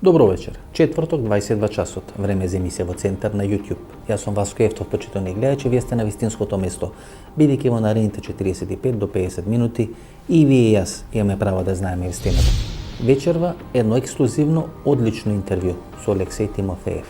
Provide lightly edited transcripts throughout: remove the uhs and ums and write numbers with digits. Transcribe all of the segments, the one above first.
Добро вечер. Четврток, 22 часот. Време за емисија во Центар на YouTube. Јас сум Васко Ефтов, почитувани гледачи, вие сте на вистинското место. Бидејќи во наредните 45 до 50 минути и вие и јас имаме право да знаеме вистината. Вечерва едно ексклузивно, одлично интервју со Алексеј Тимофеев,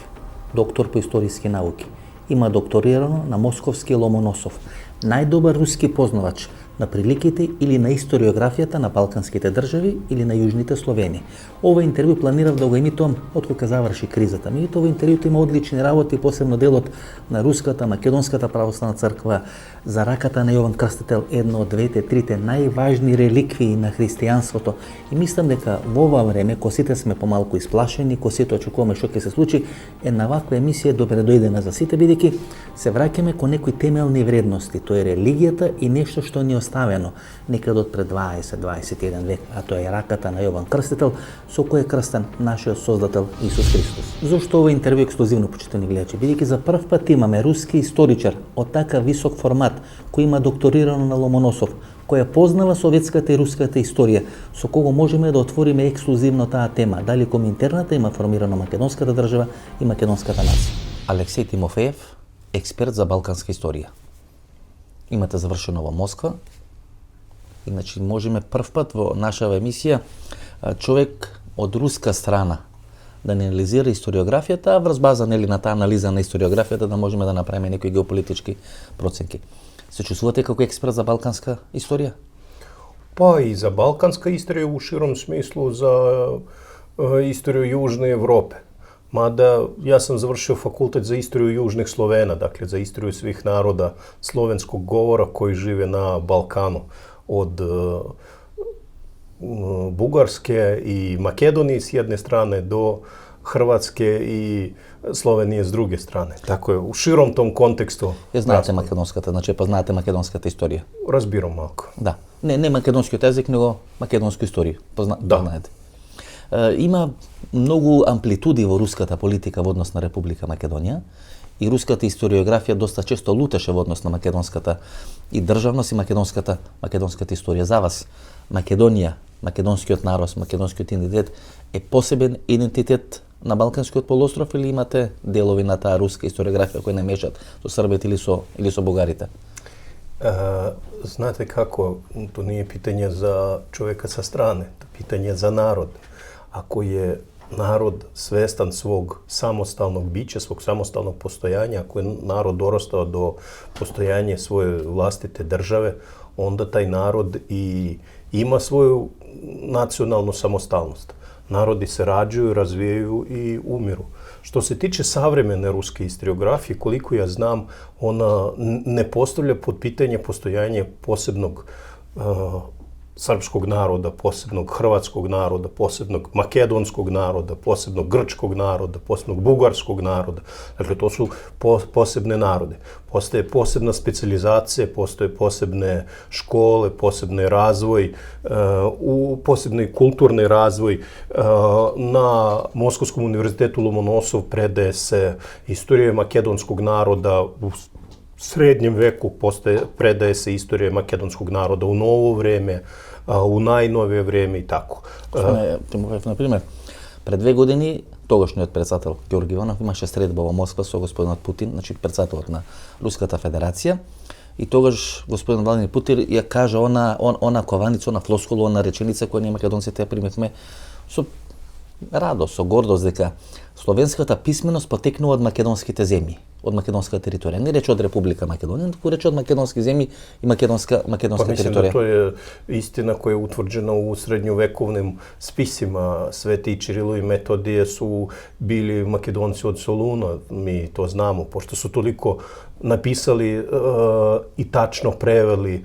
доктор по историски науки. Има докторирано на Московски Ломоносов, најдобар руски познавач на приликите или на историографијата на балканските држави или на јужните Словени. Ова интервју планирав да го емитувам откога заврши кризата. Меѓутоа во интервјуто има одлични работи, посебно делот на Руската, Македонската православна црква, за раката на Јован Крстител, едно од двете, трите најважни реликвии на христијанството. И мислам дека во ова време, кога сите сме помалку исплашени, кога сите очекуваме што ќе се случи, една ваква емисија добре дојдена за сите, бидејќи се враќаме кон некои темелни вредности. Тоа е религијата и нешто што ни оставено некаде од пред 20-21 век, а тоа е раката на Јован Крстител, со кој е крстен нашиот Создател Исус Христос. Зошто ова интервју ексклузивно, почитувани гледачи? Бидејќи за прв пат имаме руски историчар од така висок формат, кој има докторирано на Ломоносов, која познава советската и руската историја, со кого можеме да отвориме ексклузивно таа тема, дали коминтерната има формирано македонската држава и македонската нација. Алексеј Тимофеев, експерт за балканска историја. Имате завршено во Москва. Иначе можеме прв пат во нашава емисија човек од руска страна да анализира историографијата, а врз база на таа анализа на историографијата да можеме да направиме некои геополитички проценки. Се чувствувате како експерт за балканска историја? Па и за балканска историја у широм смислу, за историја Јужна Европе. Мада јас сам завршил факултет за историја Јужних Словена, дакле за историја свих народа словенског говора кои живе на Балкану, од Бугарске и Македонија с едне стране до Хрватске и Словенија с друге стране. Тако е, у широм том контексту. Ја знаете македонската, значи познаете македонската историја? Разбирам малку. Да. Не македонскиот език, него македонска историја. Познаете. Има многу амплитуди во руската политика во однос на Република Македонија и руската историографија доста често луташе во однос на македонската и државност и македонската историја. За вас Македонија, македонскиот народ, македонскиот идентитет е посебен идентитет на Балканскиот полуостров или имате делови на таа руска историографија кои не мешат со србите или со бугарите? Знаете како, то не е питање за човека со стране, то питање за народ. Ако е народ свестан свог самосталnog биća, svog samostalnog postojanja, ako je narod dorastao do postojanja svoje vlastite države, onda taj narod i ima svoju nacionalnu samostalnost. Narodi se rađaju, razvijaju i umiru. Što se tiče savremene ruske istoriografije, koliko ja znam, ona ne postavlja pod pitanje postojanje posebnog srpskog naroda, posebnog hrvatskog naroda, posebnog makedonskog naroda, posebnog grčkog naroda, posebnog bugarskog naroda. Dakle, to su posebne narode. Postoje posebna specijalizacija, postoje posebne škole, posebni razvoj, posebni kulturni razvoj. Na Moskovskom univerzitetu Lomonosov predaje se istorija makedonskog naroda u srednjem veku, predaje se istorija makedonskog naroda u novo vreme, u najnovije vreme i tako. На пример, пред 2 години тогашниот председател Ѓорги Иванов имаше средба во Москва со господинот Путин, значи председателот на Руската Федерација, и тогаш господин Владимир Путин ја кажа она кованица, она флоскула, она реченица која ние македонците ја примевме со радост, со гордост дека словенската писменост потекнува од македонските земји, од македонска територија. Не рече од Република Македонија, туку рече од македонски земји и македонска Mislim територија. da to je istina koja je utvrđena u srednjovekovnim spisima. Sveti Čirilo i Metodije su bili Makedonci od Soluna, mi to znamo, pošto su toliko napisali i tačno preveli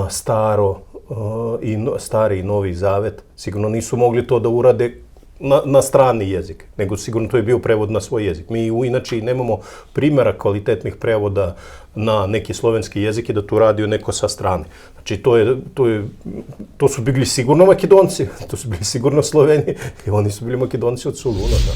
stari i novi zavet. Sigurno nisu mogli to da urade na strani jezik, nego sigurno to je bio prevod na svoj jezik. Mi inače nemamo primjera kvalitetnih prevoda na neki slovenski jezik i da to radio neko sa strane. Znači to su bili sigurno Makedonci, to su bili sigurno Sloveni i oni su bili Makedonci od Soluna. Da.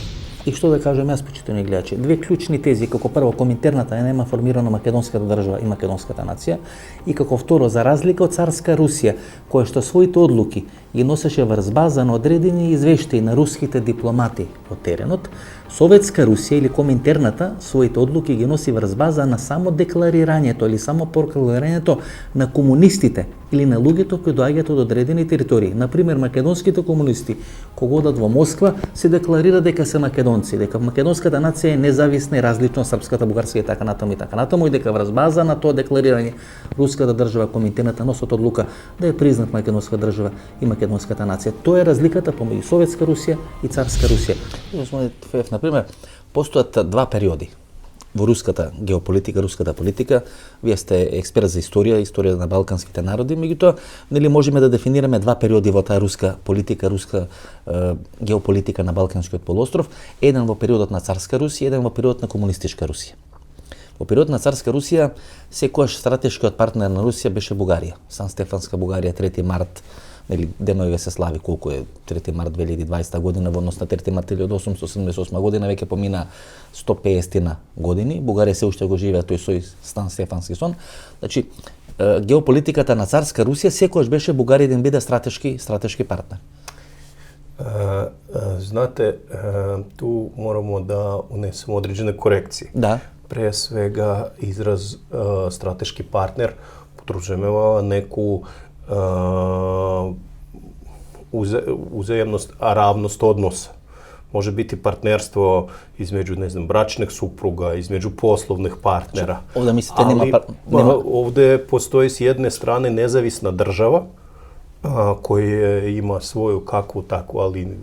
И што да кажем јас, почитувани гледачи, две клучни тези, како прво, коминтерната нема формирана македонската држава и македонската нација, и како второ, за разлика од царска Русија, која што своите одлуки ги носеше врз база на одредени извештаи на руските дипломати по теренот, Советска Русија или коминтерната своите одлуки ги носи врз база на само декларирањето или само прокламирањето на комунистите или на луѓето кои доаѓаат од одредени територии. Например, македонските комунисти кога одат во Москва се декларира дека се македонци, дека македонската нација е независна и различна од српската, бугарска и така натаму и дека врз база на тоа декларирање руската држава, коминтерната носат одлука да е признат македонска држава и македонската нација. Тоа е разликата помеѓу Советска Русија и царска Русија. Например, постојат два периоди во руската геополитика, руската политика. Вие сте експерт за историја на балканските народи, меѓутоа, нели можеме да дефинираме два периоди во таа руска политика, руска геополитика на Балканскиот полуостров, еден во периодот на царска Русија, еден во периодот на комунистичка Русија. Во периодот на царска Русија, секојаш стратешкиот партнер на Русија беше Бугарија. Сан Стефанска Бугарија, 3 март, нели деновиве се слави колку е 3 март 2020 година во однос на 3 март 1878 година, веќе помина 150 години. Бугарија се уште го живее тој сој Сан Стефански сон. Значи, геополитиката на царска Русија секогаш беше Бугарија да им биде стратешки партнер. Знате, ту морамо да унесемо одреđene корекции. Да. Pre svega izraz strateški partner podrazumeva neku uzajemnost, a ravnost odnosa. Može biti partnerstvo između, ne znam, bračnih supruga, između poslovnih partnera. Ovde mislite nema... Ovde postoji s jedne strane nezavisna država koja ima svoju kakvu takvu, ali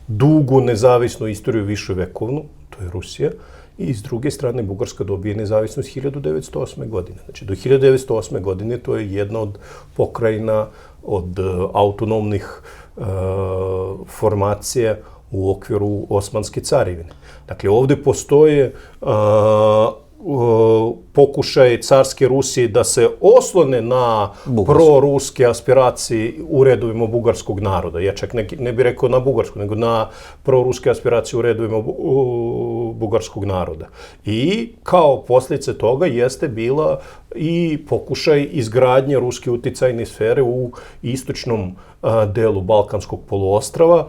dugu nezavisnu istoriju viševekovnu, to je Rusija. I s druge strane, Bugarska dobije nezavisnost 1908. godine. Znači, do 1908. godine to je jedna od pokrajina, od autonomnih formacija u okviru Osmanske carevine. Dakle, ovde postoje pokušaj carske Rusije da se oslone na proruske aspiracije u redovima bugarskog naroda. Ja čak ne bih rekao na bugarskog, nego na proruske aspiracije u redovima bugarskog naroda. I kao posljedice toga jeste bila i pokušaj izgradnje ruske uticajne sfere u istočnom delu Balkanskog poluostrava.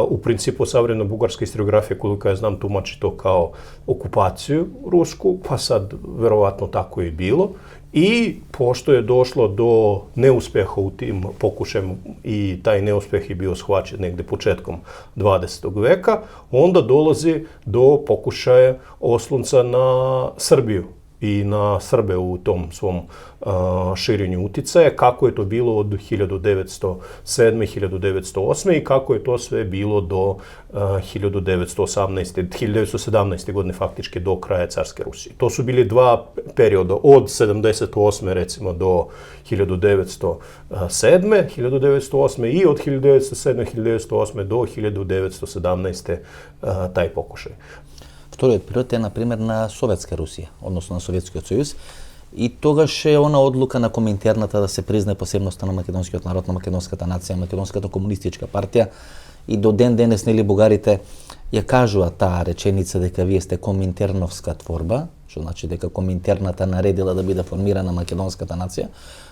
U principu savremena bugarska historiografija, koliko ja znam, tumači to kao okupaciju rusku, pa sad verovatno tako je i bilo. I pošto je došlo do neuspeha u tim pokušajima i taj neuspeh je bio shvaćen negde početkom 20. veka, onda dolazi do pokušaja oslonca na Srbiju i na Srbe u tom svom širenju uticaja, kako je to bilo od 1907. 1908. i kako je to sve bilo do 1917. godine, faktički do kraja carske Rusije. To su bili dva perioda, od 78. recimo do 1907. 1908. i od 1907. 1908. do 1917. taj pokušaj. Вториот период е, например, на Советска Русија, односно на Советскиот сојуз. И тогаш е она одлука на Коминтерната да се признае посебноста на македонскиот народ, на македонската нација, македонската комунистичка партија. И до ден денес, нели, бугарите ја кажуваат таа реченица дека вие сте коминтерновска творба, што значи дека Коминтерната наредила да биде формирана македонската нација.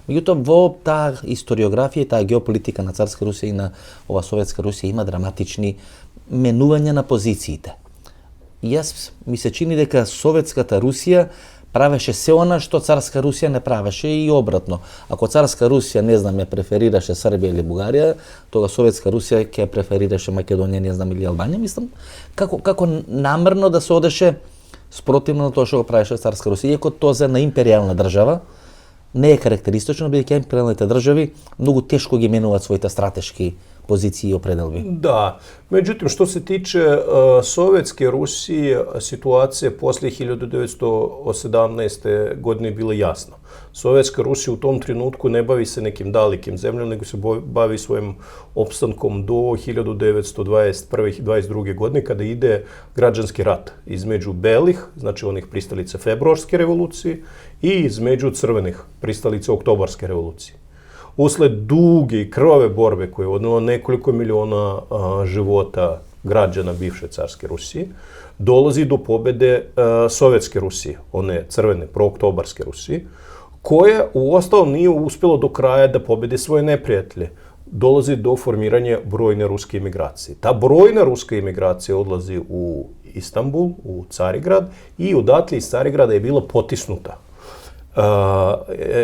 Меѓутоа, во таа историографија, таа геополитика на царска Русија и на ова Советска Русија има драматични менувања на позициите. Јас ми се чини дека Советската Русија правеше се она што царска Русија не правеше и обратно. Ако царска Русија, не знам, ја преферираше Србија или Бугарија, тога Советска Русија ќе преферираше Македонија, не знам, или Албанија. Мислам, како намерно да се одеше спротивно на тоа што го правеше царска Русија, иако тоа за една империјална држава не е карактеристично, бидејќи империјалните држави многу тешко ги менуваат своите стратешки позиции и определби. Да. Međutim, što se tiče Sovjetske Rusije, situacija poslije 1917. godine je bila jasna. Sovjetska Rusija u tom trenutku ne bavi se nekim dalekim zemljama, nego se bavi svojim opstankom do 1921-22. godine, kada ide građanski rat između belih, znači onih pristalica februarske revolucije, i između crvenih pristalica oktobarske revolucije. Usled duge i krvave borbe koje je odnela nekoliko miliona života građana bivše carske Rusije, dolazi do pobjede sovjetske Rusije, one crvene, prooktobarske Rusije, koja uostalom nije uspjela do kraja da pobjede svoje neprijatelje. Dolazi do formiranja brojne ruske imigracije. Ta brojna ruska imigracija odlazi u Istanbul, u Carigrad, i odatle iz Carigrada je bila potisnuta.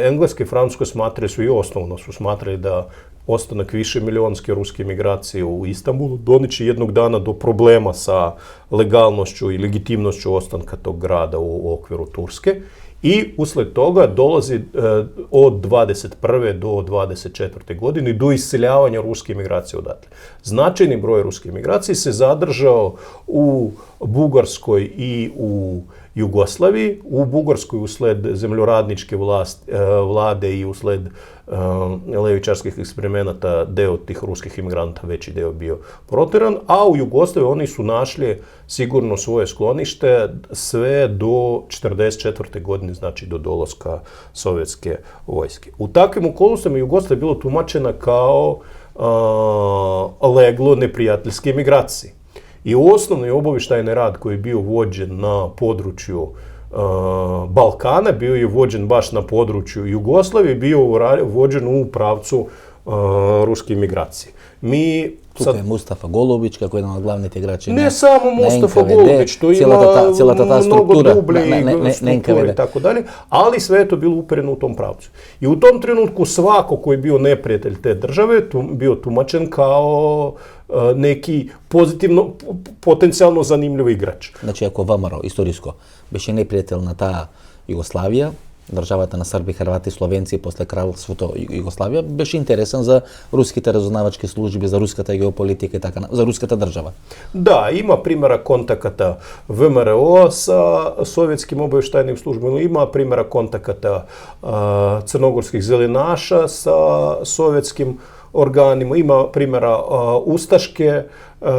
Engleske i Francuske smatrali su, i osnovno su smatrali, da ostanak više milionske ruske imigracije u Istanbulu doniće jednog dana do problema sa legalnošću i legitimnošću ostanka tog grada u okviru Turske. I usled toga dolazi od 21. do 24. godine do iseljavanja ruske imigracije odatle. Značajni broj ruske imigracije se zadržao u Bugarskoj i u Jugoslaviji. U Bugarskoj usled zemljoradničke vlade i usled levičarskih eksperimenata deo tih ruskih imigranata, veći deo bio proteran, a u Jugoslaviji oni su našli sigurno svoje sklonište sve do 1944. godine, znači do dolaska sovjetske vojske. U takvim okolnostima Jugoslavija je bilo tumačena kao leglo neprijateljske imigracije. I osnovni obavještajni rad koji je bio vođen na području Balkana, bio je vođen baš na području Jugoslavije, bio vođen u pravcu ruske imigracije. Tukaj je Mustafa Golubić, kako je jedan od glavnih igrača. Ne samo Mustafa Golubić, to ima mnogo dublje strukture i tako dalje, ali sve je to bilo upereno u tom pravcu. I u tom trenutku svako koji je bio neprijatelj te države bio tumačen kao neki pozitivno, potencijalno zanimljiv igrač. Znači, ako VMRO, istorijsko, беше neprijateljna ta Jugoslavija, državата на Срби, Хрвати, Словенци после кралството Југославија, беше интересен за руските разузнавачки служби, за руската геополитика и така, за руската држава. Да, има примера контаката ВМРО sa sovjetskim obavještajnim službama, ima primjera kontakata crnogorskih zelenaša sa sovjetskim organima, ima primjera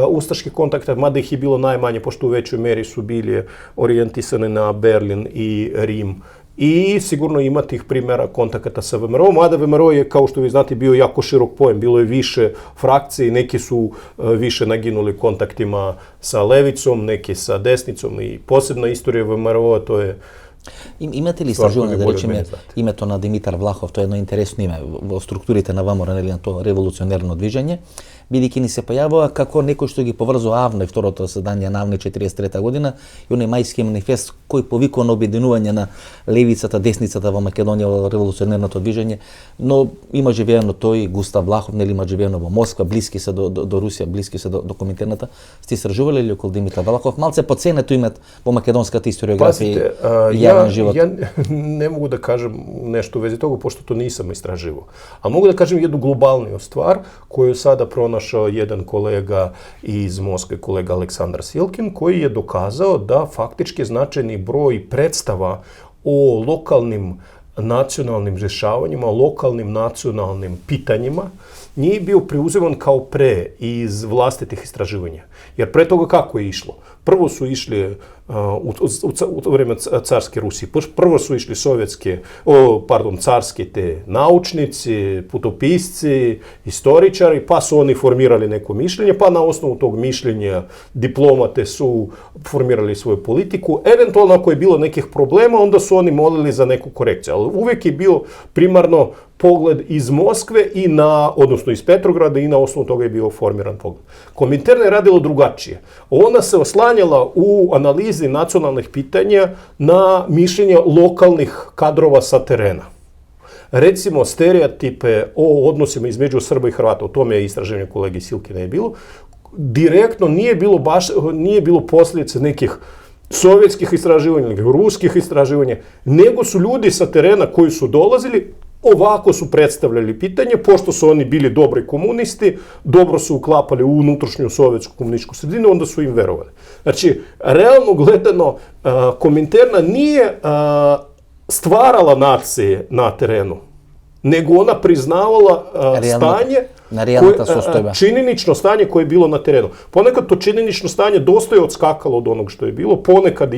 ustaške kontakte, mada ih je bilo najmanje, pošto u većoj meri su bili orijentisani na Berlin i Rim. I sigurno ima tih primjera kontakata sa VMRO, mada VMRO je, kao što vi znate, bio jako širok pojem, bilo je više frakcije, neki su više naginuli kontaktima sa levicom, neki sa desnicom, i posebna istorija VMRO, to je Имате ли истражуване, да речеме, името на Димитар Влахов, тоа е едно интересно име во структурите на ВМРО, нели, на тоа револуционерно движење, бидејќи ни се појавува како некој што ги поврзува АВН, второто заседание на АВН 43 година, и оној мајски манифест кој повикува на обединување на левицата, десницата во Македонија во револуционерното движење, но има живеено тој Густав Влахов, нели, има живеено во Москва, блиски се до Русија, блиски се до Коминтерната. Сте истражували ли околу Димитар Влахов? Малце поценето имат во македонската историографија и јавен живот? Ja ne mogu da kažem nešto u vezi toga, pošto to nisam istraživao. A mogu da kažem jednu globalniju stvar koju je sada pronašao jedan kolega iz Moskve, kolega Aleksandar Silkin, koji je dokazao da faktički značajni broj predstava o lokalnim nacionalnim rješavanjima, o lokalnim nacionalnim pitanjima nije bio preuziman kao pre iz vlastitih istraživanja. Jer pre toga kako je išlo? Prvo su išli u vreme carske Rusije, prvo su išli carski te naučnici, putopisci, istoričari, pa su oni formirali neko mišljenje, pa na osnovu tog mišljenja diplomate su formirali svoju politiku. Eventualno ako je bilo nekih problema, onda su oni molili za neku korekciju. Ali uvijek je bio primarno pogled iz Moskve odnosno iz Petrograda, i na osnovu toga je bio formiran pogled. Kominterna je radila drugačije. Ona se oslanjala u analizi nacionalnih pitanja na mišljenja lokalnih kadrova sa terena. Recimo, stereotipe o odnosima između Srba i Hrvata, o tome je istraživanje kolege Silkina je bilo, direktno nije bilo posljedice nekih sovjetskih istraživanja, nekih ruskih istraživanja, nego su ljudi sa terena koji su dolazili, ovako su predstavljali pitanje, pošto su oni bili dobri komunisti, dobro su uklapali u unutrašnju sovjetsku komunističku sredinu, onda su im verovali. Znači, realno gledano, Kominterna nije stvarala nacije na terenu, nego ona priznavala stanje, činjenično stanje koje je bilo na terenu. Ponekad to činjenično stanje dosta je odskakalo od onog što je bilo, ponekad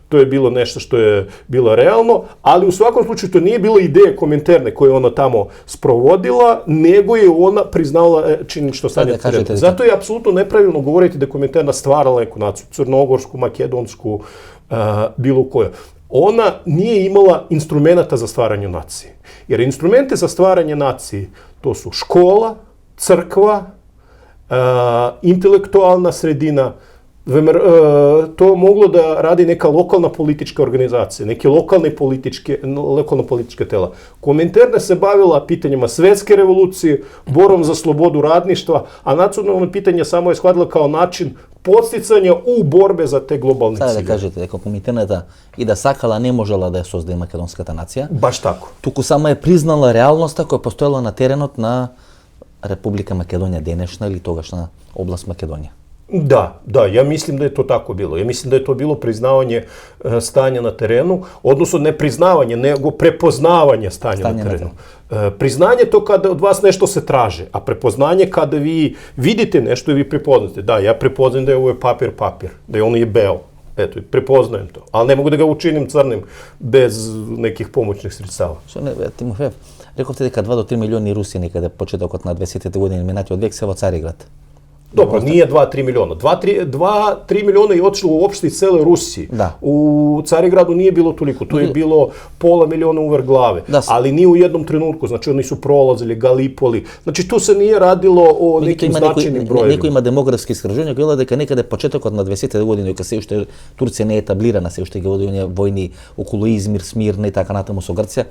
to je bilo nešto što je bilo realno, ali u svakom slučaju to nije bilo ideje Kominterne koje je ona tamo sprovodila, nego je ona priznavala činjenično stanje na terenu. Zato je apsolutno nepravilno govoriti da je Kominterna stvarala neku naciju, crnogorsku, makedonsku, bilo koju. Ona nije imala instrumenta za stvaranje nacije. Jer instrumente za stvaranje nacije to su škola, crkva, intelektualna sredina, to moglo da radi neka lokalna politička organizacija, neke lokalno političke tela. Kominterna se bavila pitanjima svetske revolucije, borom za slobodu radništva, a nacionalno pitanje samo je shvatila kao način podsticanja u borbe za te globalne ciljeve. Sada da kažete, дека Коминтерната и да сакала не можела да ја создаде македонската нација. Баш тако. Туку само е признала реалноста која постоела на теренот на Република Македонија денешна или тогашна област Македонија. Da, ja mislim da je to tako bilo. Ja mislim da je to bilo priznavanje stanja na terenu, odnosno ne priznavanje, nego prepoznavanje stanja na terenu. Priznanje je to kada od vas nešto se traži, a prepoznanje kada vi vidite nešto i vi prepoznate. Da, ja prepoznajem da je ovo papir, da je on je beo. Eto, prepoznajem to. Ali ne mogu da ga učinim crnim bez nekih pomoćnih sredstava. Тимофеев, рековте дека 2 до 3 милиони Руси некаде почетокот на 20-те години минатиот век се во Цариград. Dobro, nije 2-3 miliona. 2-3 miliona je otišlo uopšte iz cele Rusije. U Carigradu nije bilo toliko. Tu je bilo pola miliona uvrh glave. Ali nije u jednom trenutku. Znači, oni su prolazili, Galipoli. Znači, tu se nije radilo o nekim značajnim brojevima. Некој има демографски искражувања, кои велат дека некаде почетокот на 20-те години, кога се уште Турција не е етаблирана, се уште ги води војни околу Измир, Смирна и така натаму со Грција,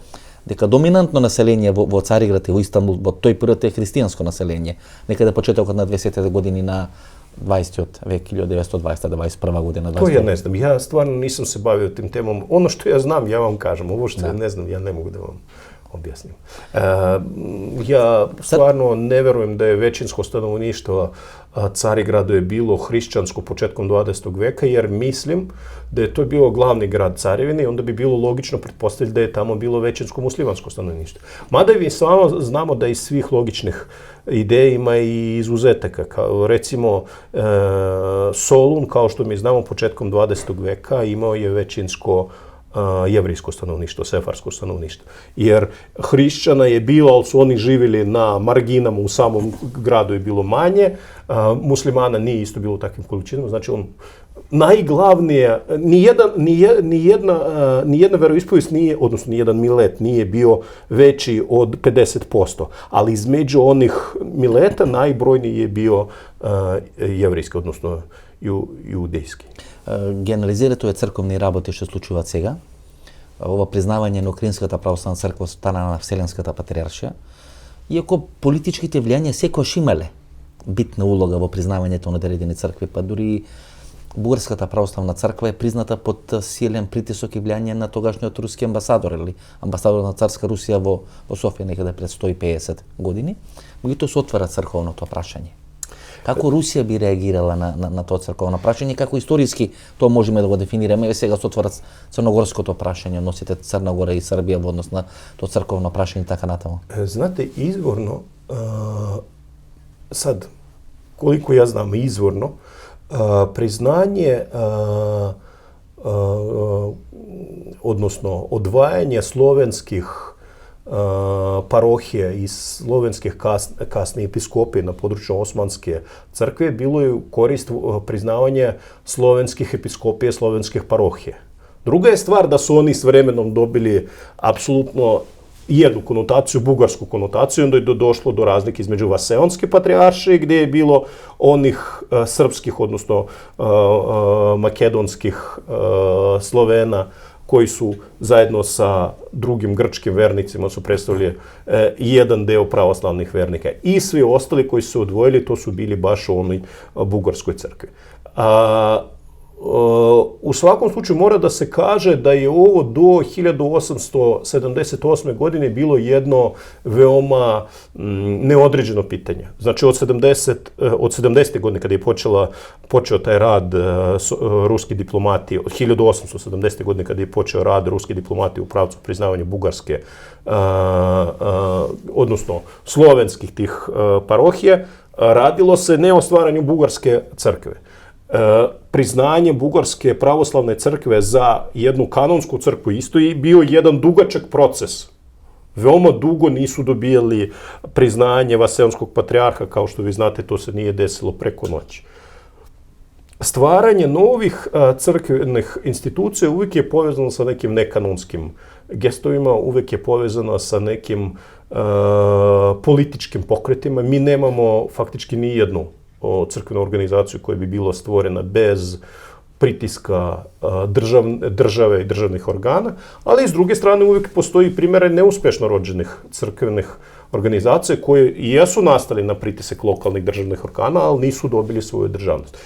дека доминантно население во Цариград и во Истанбул, во тој период е христијанско население, некаде почетокот на 20-те години на 20-тиот век, 1920-21 година. To ja ne znam, ja stvarno nisam se bavio tim temom. Ono što ja znam, ja vam kažem, ovo što ja ne znam, ja ne mogu da vam objasnim. Ja stvarno ne verujem da je većinsko stanovništvo Carigradu je bilo hrišćansko početkom 20. veka, jer mislim da je to bio glavni grad Carevine i onda bi bilo logično pretpostaviti da je tamo bilo većinsko muslimansko stanovništvo. Mada i samo znamo da iz svih logičnih ideja ima i izuzetaka. Recimo, Solun, kao što mi znamo početkom 20. veka, imao je većinsko jevrijsko stanovništvo, sefarsko stanovništvo. Jer hrišćana je bilo, ali su oni živjeli na marginama, u samom gradu je bilo manje, muslimana nije isto bilo u takvim količinama, znači on najglavnije, nijedna veroispovijest nije, odnosno nijedan milet nije bio veći od 50%, ali između onih mileta najbrojniji je bio jevrijski, odnosno judejski. Генерализирането е црковни работи што случуваат сега. Ова признавање на Украинската православна црква стана на Вселенската патриаршија. Иако политичките влијања секогаш имале битна улога во признавањето на одредени цркви, па дури Бугарската православна црква е призната под силен притисок и влијање на тогашниот руски амбасадор или амбасадор на царска Русија во Софија некаде пред 150 години. Меѓутоа се отвара црковното прашање. Како Русија би реагирала на тоа црковно прашање, како историски тоа можеме да го дефинираме, сега се отвара црногорското прашање, носите Црна Гора и Србија во однос на тоа црковно прашање и така натаму? Знате, изворно, sad, koliko ja znam izvorno, priznanje, odnosno odvajanje slovenskih parohija i slovenskih kasne episkopije na području Osmanske crkve bilo je u korist priznavanja slovenskih episkopija, slovenskih parohija. Druga je stvar da su oni s vremenom dobili apsolutno jednu konotaciju, bugarsku konotaciju, onda je došlo do razlike između Vaseonske patrijaršije, gdje je bilo onih srpskih, odnosno makedonskih Slovena, koji su zajedno sa drugim grčkim vernicima su predstavljali jedan deo pravoslavnih vernika. I svi ostali koji su se odvojili, to su bili baš u onoj bugarskoj crkvi. U svakom slučaju mora da se kaže da je ovo do 1878. godine bilo jedno veoma neodređeno pitanje. Znači od 70. godine kada je počeo taj rad ruski diplomati, od 1870. godine kada je počeo rad ruski diplomati u pravcu priznavanja Bugarske odnosno slovenskih tih parohija, radilo se ne o stvaranju bugarske crkve. Priznanje Bugarske pravoslavne crkve za jednu kanonsku crkvu isto je bio jedan dugačak proces. Veoma dugo nisu dobijali priznanje Vaselmskog patrijarha, kao što vi znate, to se nije desilo preko noći. Stvaranje novih crkvenih institucija uvijek je povezano sa nekim nekanonskim gestovima, uvijek je povezano sa nekim političkim pokretima. Mi nemamo faktički ni jednu crkvenu organizaciju koja bi bila stvorena bez pritiska države i državnih organa, ali s druge strane uvijek postoji primjere neuspješno rođenih crkvenih organizacija koje i jesu nastali na pritisak lokalnih državnih organa, ali nisu dobili svoju državnost.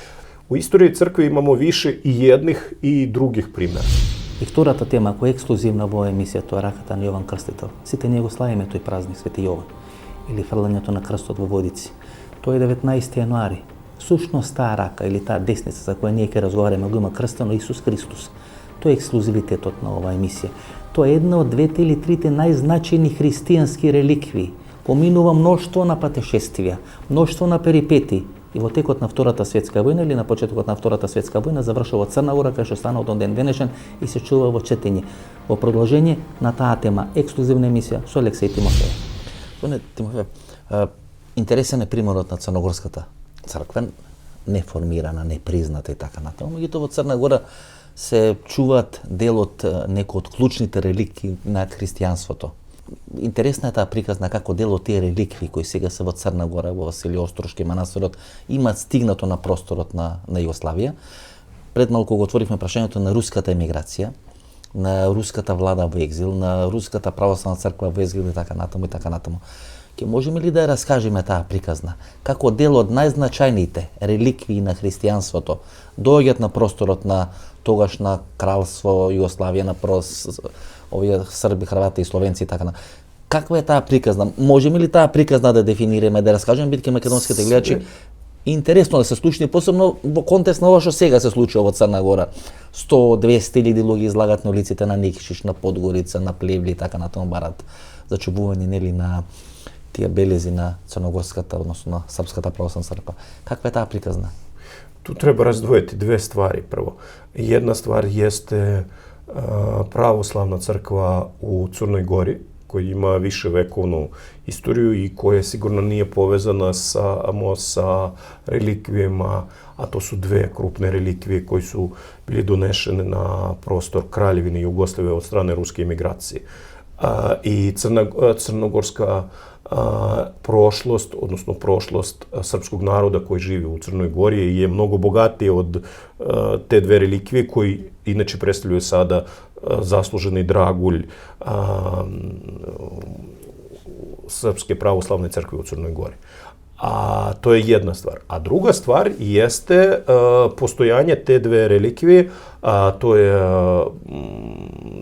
U istoriji crkve imamo više i jednih i drugih примера. И втората тема која е ексклузивна во емисијата е раката на Јован Крстител. Сите ние го славиме тој празник Свети Јован или фрлањето на крстот во водици. Тоа е 19 јануари. Сушност таа рака или таа десница за која ние ќе разговараме го има крстено Исус Христос. Тоа е ексклузивитетот на оваа емисија. Тоа е една од двете или трите најзначајни христијански реликвии. Поминува мноштво на патешествија, мноштво на перипети. И во текот на Втората светска војна или на почетокот на Втората светска војна завршува во Црна Гора, кај што стана од ден денешен и се чува во четење. Во продолжение на таа тема, ексклузивна емисија со Алексеј Тимофеев. Господине Тимофеев, интересен е примерот на Црногорската црква, неформирана, непризната и така натаму. Меѓутоа во Црна Гора се чуваат дел од некои од клучните реликви на христијанството. Интересна е таа приказна како дел од тие реликви кои сега се во Црна Гора, во Василиј Острушки манастирот, имаат стигнато на просторот на Југославија. Пред малку го отворивме прашањето на руската емиграција, на руската влада во екзил, на руската православна црква во екзил и така натаму и така натаму. Ке можеме ли да ја раскажеме таа приказна? Како дел од најзначајните реликвии на христијанството доаѓаат на просторот на тогашна кралство Југославија, на овие срби, хрвати и словенци и така на. Каква е таа приказна? Можеме ли таа приказна да дефинираме, да раскажеме бидејќи македонските гледачи интересно да се слушне, посебно во контекст на ова што сега се случува во Црна Гора. 100-200 илјади луѓе излагат на улиците на Никшиш, на Подгорица, на Плевли и така натаму барат зачувување нели на тие белези на црногорската, односно на српската православна црква. Каква е таа приказна? Tu treba razdvojiti dve stvari. Prvo, jedna stvar jeste pravoslavna crkva u Crnoj Gori, koja ima viševekovnu istoriju i koja sigurno nije povezana samo sa relikvijama, a to su dve krupne relikvije koje su bili donešene na prostor Kraljevine Jugoslavije od strane ruske imigracije. I crnogorska prošlost, odnosno prošlost srpskog naroda koji živi u Crnoj Gori je mnogo bogatije od te dve relikvije koji inače predstavljaju sada zasluženi dragulj Srpske pravoslavne crkve u Crnoj Gori. A to je jedna stvar. A druga stvar jeste postojanje te dve relikvije, to je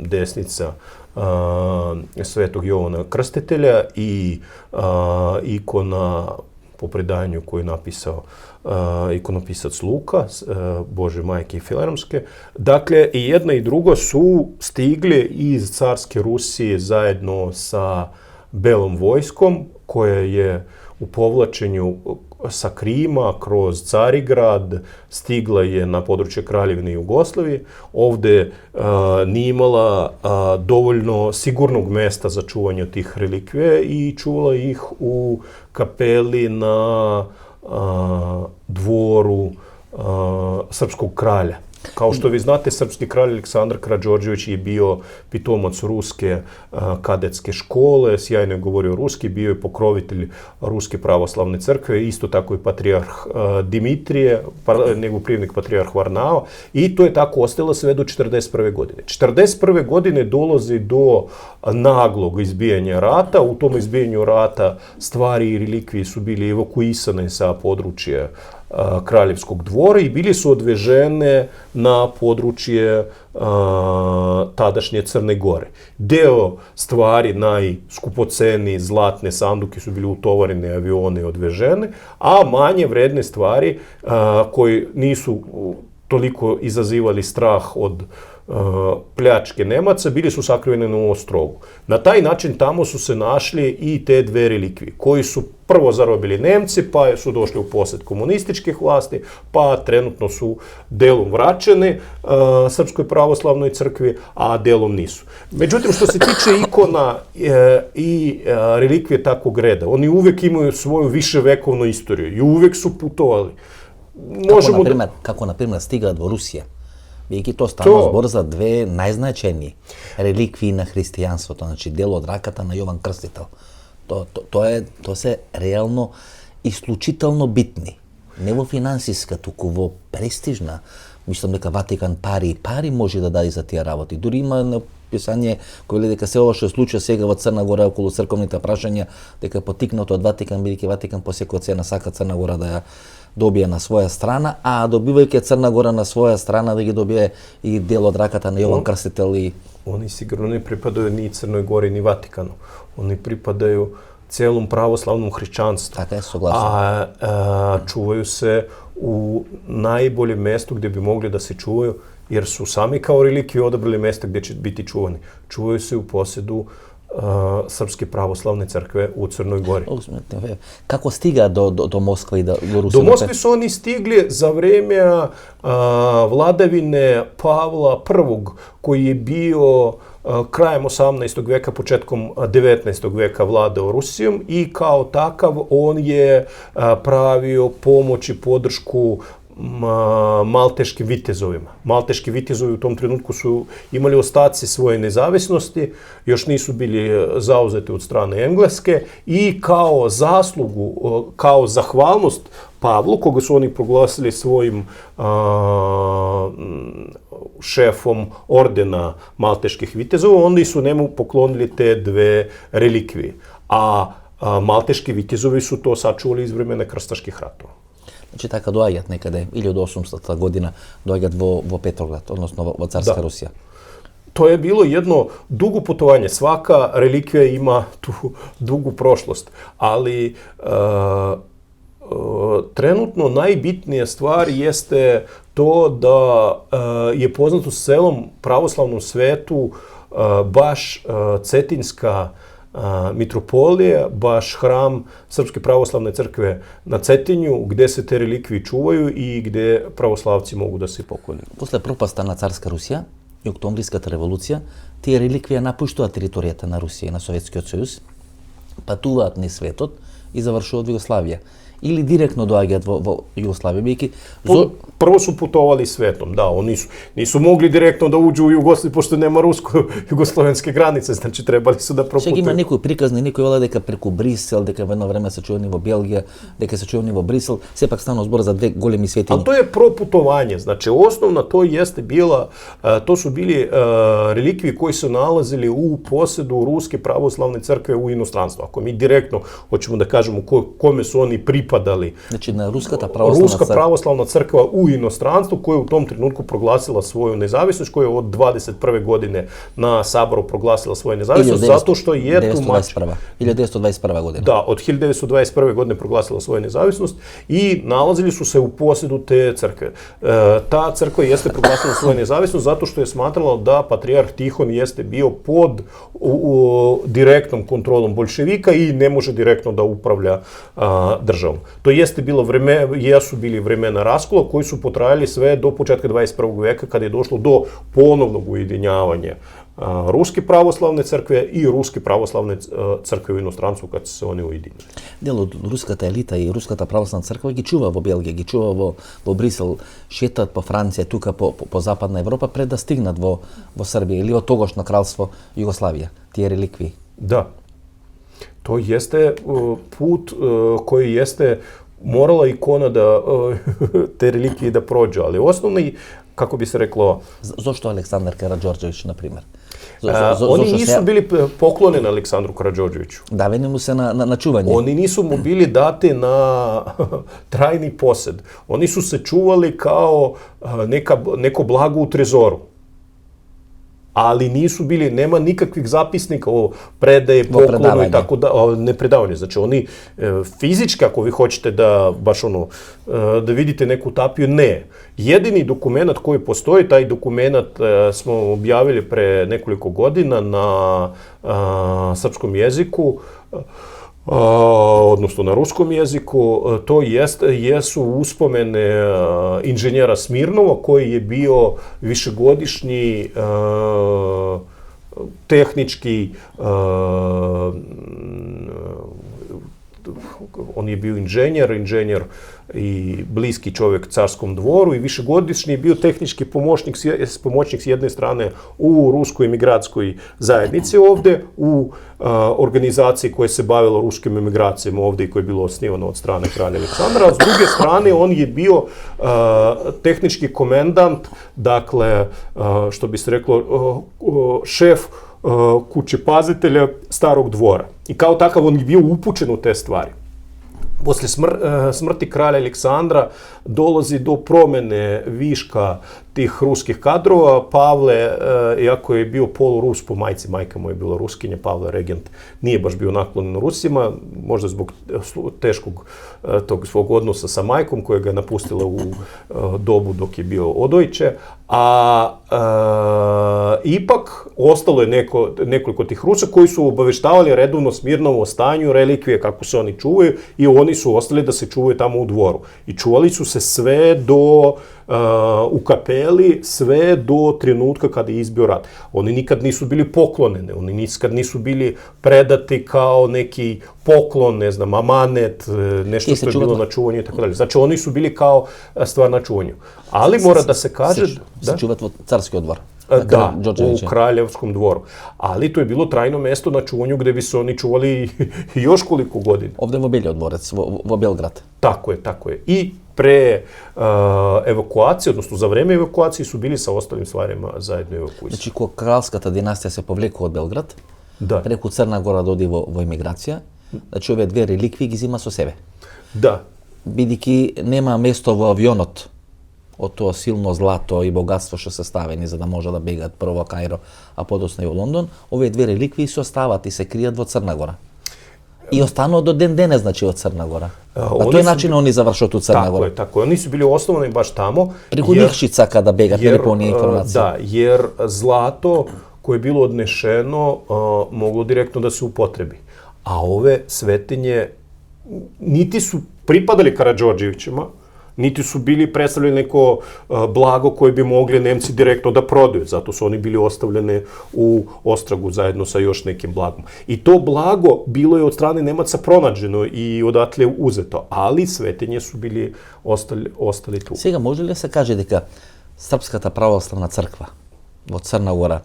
desnica Svetog Jovana Krstitelja i ikona po predanju koju je napisao ikonopisac Luka, Bože majke i Filemske. Dakle, i jedna i druga su stigli iz carske Rusije zajedno sa Belom vojskom, koja je u povlačenju sa Krima kroz Carigrad stigla je na područje Kraljevine Jugoslavije. Ovde nije imala dovoljno sigurnog mesta za čuvanje tih relikvije i čuvala ih u kapeli na dvoru srpskog kralja. Kao što vi znate, srpski kralj Aleksandar Karađorđević je bio pitomac ruske kadetske škole, sjajno je govorio ruski, bio je pokrovitelj Ruske pravoslavne crkve, isto tako i patrijarh Dimitrije, njegov prijemnik patrijarh Varnava, i to je tako ostalo sve do 1941. godine. 1941. godine dolazi do naglog izbijanja rata. U tom izbijanju rata stvari i relikvije su bili evakuisane sa područja Kraljevskog dvora i bili su odvežene na područje tadašnje Crne Gore. Deo stvari, najskupoceni zlatne sanduke su bili utovarene, avione odvežene, a manje vredne stvari koje nisu toliko izazivali strah od pljačke Nemaca bili su sakriveni u Ostrogu. Na taj način tamo su se našli i te dve relikvije, koji su prvo zarobili Nemci, pa su došli u posjed komunističkih vlasti, pa trenutno su delom vraćene Srpskoj pravoslavnoj crkvi, a delom nisu. Međutim, što se tiče ikona i relikvije takvog reda, oni uvek imaju svoju viševekovnu istoriju i uvek su putovali. Kako, na primjer, stiga do Rusije. Vijek je to stalno zbor za dve najznačajniji relikviji na hristijanstvo, to znači delo od rakata na Jovan Krstitelj. To se realno isključitelno bitni. Ne во финансиска, туку во престижна. Мислам дека Ватикан пари може да даде за тие работи. Дури има написање кој вели дека се ова што се случува сега во Црна Гора околу црковните прашања, дека потикнато од Ватикан, бидејќи Ватикан по секоја цена сака Црна Гора да ја добие на своја страна, а добивајќи Црна Гора на своја страна да ги добие и дел од раката на Јован Крстител и... Они сигурно не припадају ни Црној Гори, ни Ватикану. Они припадају целом православном христијанству. Така е, согласен. А чувају се у најболjem месту где би могли да се чувају, jer su sami kao relikviju odabrali mesta gdje će biti čuvani. Čuvaju se u posjedu Srpske pravoslavne crkve u Crnoj Gori. Kako stiga do Moskve i do Rusije? Do Moskve su oni stigli za vrijeme vladavine Pavla I, koji je bio krajem 18. veka, početkom 19. veka vladao Rusijom i kao takav on je pravio pomoć i podršku malteškim vitezovima. Malteški vitezovi u tom trenutku su imali ostaci svoje nezavisnosti, još nisu bili zauzeti od strane Engleske i kao zaslugu, kao zahvalnost Pavlu, koga su oni proglasili svojim šefom ordena malteških vitezova, onda su njemu poklonili te dve relikvije. A malteški vitezovi su to sačuvali iz vremena krstaških ratova. Znači, така доаѓат некаде, 1800 година, доаѓат во Петроград, односно во Царска Русија. To je bilo jedno dugo putovanje. Svaka relikvija ima tu dugu prošlost, ali trenutno najbitnija stvar jeste to da je poznato u celom pravoslavnom svetu baš Cetinska mitropolija, baš hram Srpske pravoslavne crkve na Cetinju, gde se te relikvije čuvaju i gde pravoslavci mogu da se poklone. После пропаста на Царска Русија и Октомвриската револуција, тие реликвии напуштуваат територијата на Русија и на Советскиот сојуз, патуваат низ светот и завршуваат во Југославија. Или директно доаѓаат во Југославија, бидејќи Prvo su putovali svetom, da, oni nisu mogli direktno da uđu u Jugoslaviju, pošto nema rusko-jugoslovenske granice, znači trebali su da proputuju. Сега има некои приказни, некои вела дека преку Брисел, дека во едно време се чувани во Белгија, дека се чувани во Брисел, сепак станува збор за две големи светињи. Ali to je proputovanje, znači osnovno to jeste bila, to su bili relikvije koji su nalazili u posjedu Ruske pravoslavne crkve u inostranstvu. Ako mi direktno hoćemo da kažemo kome su oni pripadali. Znači na Ruska pravoslavna crkva u inostranstvu, koja je u tom trenutku proglasila svoju nezavisnost, koja je od 21. godine na Saboru proglasila svoju nezavisnost, zato što je tumač... 1921. godina. Da, od 1921. godine proglasila svoju nezavisnost i nalazili su se u posjedu te crkve. Ta crkva jeste proglasila svoju nezavisnost zato što je smatrala da patrijarh Tihon jeste bio pod direktnom kontrolom boljševika i ne može direktno da upravlja državom. To jeste bilo jesu bili vremena raskola koji su potrajali sve do početka 21. veka kada je došlo do ponovnog ujedinjavanja Ruske pravoslavne crkve i Ruske pravoslavne crkve u inostranstvu kad se one ujedinili. Дел од руската елита и Руската православна црква ги чува во Белгија, ги чува во Брисел, шетат по Франција, тука по Западна Европа пред да стигнат во Србија или во тогошно кралство Југославија, тие реликвии. Da. To jeste put koji jeste morala ikona da te relikvije da prođu, ali osnovni, kako bi se reklo... Zašto Aleksandar Karađorđević, na primjer? Oni nisu bili poklonjeni Aleksandru Karađorđeviću. Daveni mu se na čuvanje. Oni nisu mu bili dati na trajni posed. Oni su se čuvali kao neko blago u trezoru. ali nisu bili, nema nikakvih zapisnika o predaje, poklonu i tako da, ne predavanje. Znači oni fizički, ako vi hoćete da baš da vidite neku tapiju, ne. Jedini dokument koji postoji, taj dokument smo objavili pre nekoliko godina na srpskom jeziku, odnosno na ruskom jeziku, to jesu uspomene inženjera Smirnova, koji je bio višegodišnji tehnički, on je bio inženjer i bliski čovjek carskom dvoru i višegodišnji je bio tehnički pomoćnik s jedne strane u ruskoj emigrantskoj zajednici ovdje, u organizaciji koja se bavila ruskim emigracijama ovdje i koja je bilo osnivano od strane kralja Aleksandra, a s druge strane on je bio tehnički komendant, dakle, što bi se reklo, šef kućepazitelja starog dvora. I kao takav on je bio upućen u te stvari. Posle smrti kralja Aleksandra dolazi do promjene viška tih ruskih kadrova. Pavle, iako je bio polurus po majci, majka mu je bila Ruskinja, Pavle regent, nije baš bio naklonjen Rusima, možda zbog teškog tog svog odnosa sa majkom koja ga je napustila u dobu dok je bio odojče, ipak ostalo je nekoliko tih Rusa koji su obaveštavali redovno Smirnovo o stanju relikvije, kako se oni čuvaju, i oni su ostali da se čuvaju tamo u dvoru. I čuvali su se sve do u kapeli, sve do trenutka kada je izbio rat. Oni nikad nisu bili pokloneni, oni nikad nisu bili predati kao neki poklon, ne znam, amanet, nešto što je bilo na čuvanju i tako dalje. Znači oni su bili kao stvar na čuvanju. Ali mora da se kaže... Se čuvat u carski odbor. Da, u kraljevskom dvoru. Ali to je bilo trajno mesto na čuvanju gde bi se oni čuvali još koliko godina. Ovdje je Belje dvorac, u Belgrad. Tako je. I pre evakuacije, odnosno za vreme evakuacije su bili sa ostalim stvarima zajedno evakuisani. Znači, ko kralskata dinastija se povlekla od Belgrad, preko Crna Gora dodi vo emigracija, znači ove dve relikvije gizima so sebe. Da. Бидики нема место во авионот од тоа силно злато и богатство што се ставени за да може да бегат прво во Каиро, а подоцна и во Лондон, овие две реликвии се остават и се кријат во Црна Гора. И останува до ден денес, значи, од Црна Гора. На тој начин они завршат у Црна Гора. Tako je. Oni su bili osnovani baš tamo. Преку нив сака да бегат, нели по оние информации. Da, jer zlato koje je bilo odnešeno moglo direktno da se upotrebi. A ove svetinje niti su pripadali Karadžordževićima, niti su bili predstavljeni neko blago koje bi mogli Nemci direktno da prodaju. Zato su oni bili ostavljene u ostragu zajedno sa još nekim blagom. I to blago bilo je od strane Nemaca pronađeno i odatle uzeto, ali svetinje su bili ostali tu. Сега може ли да се каже дека Српската православна црква во Црна Гора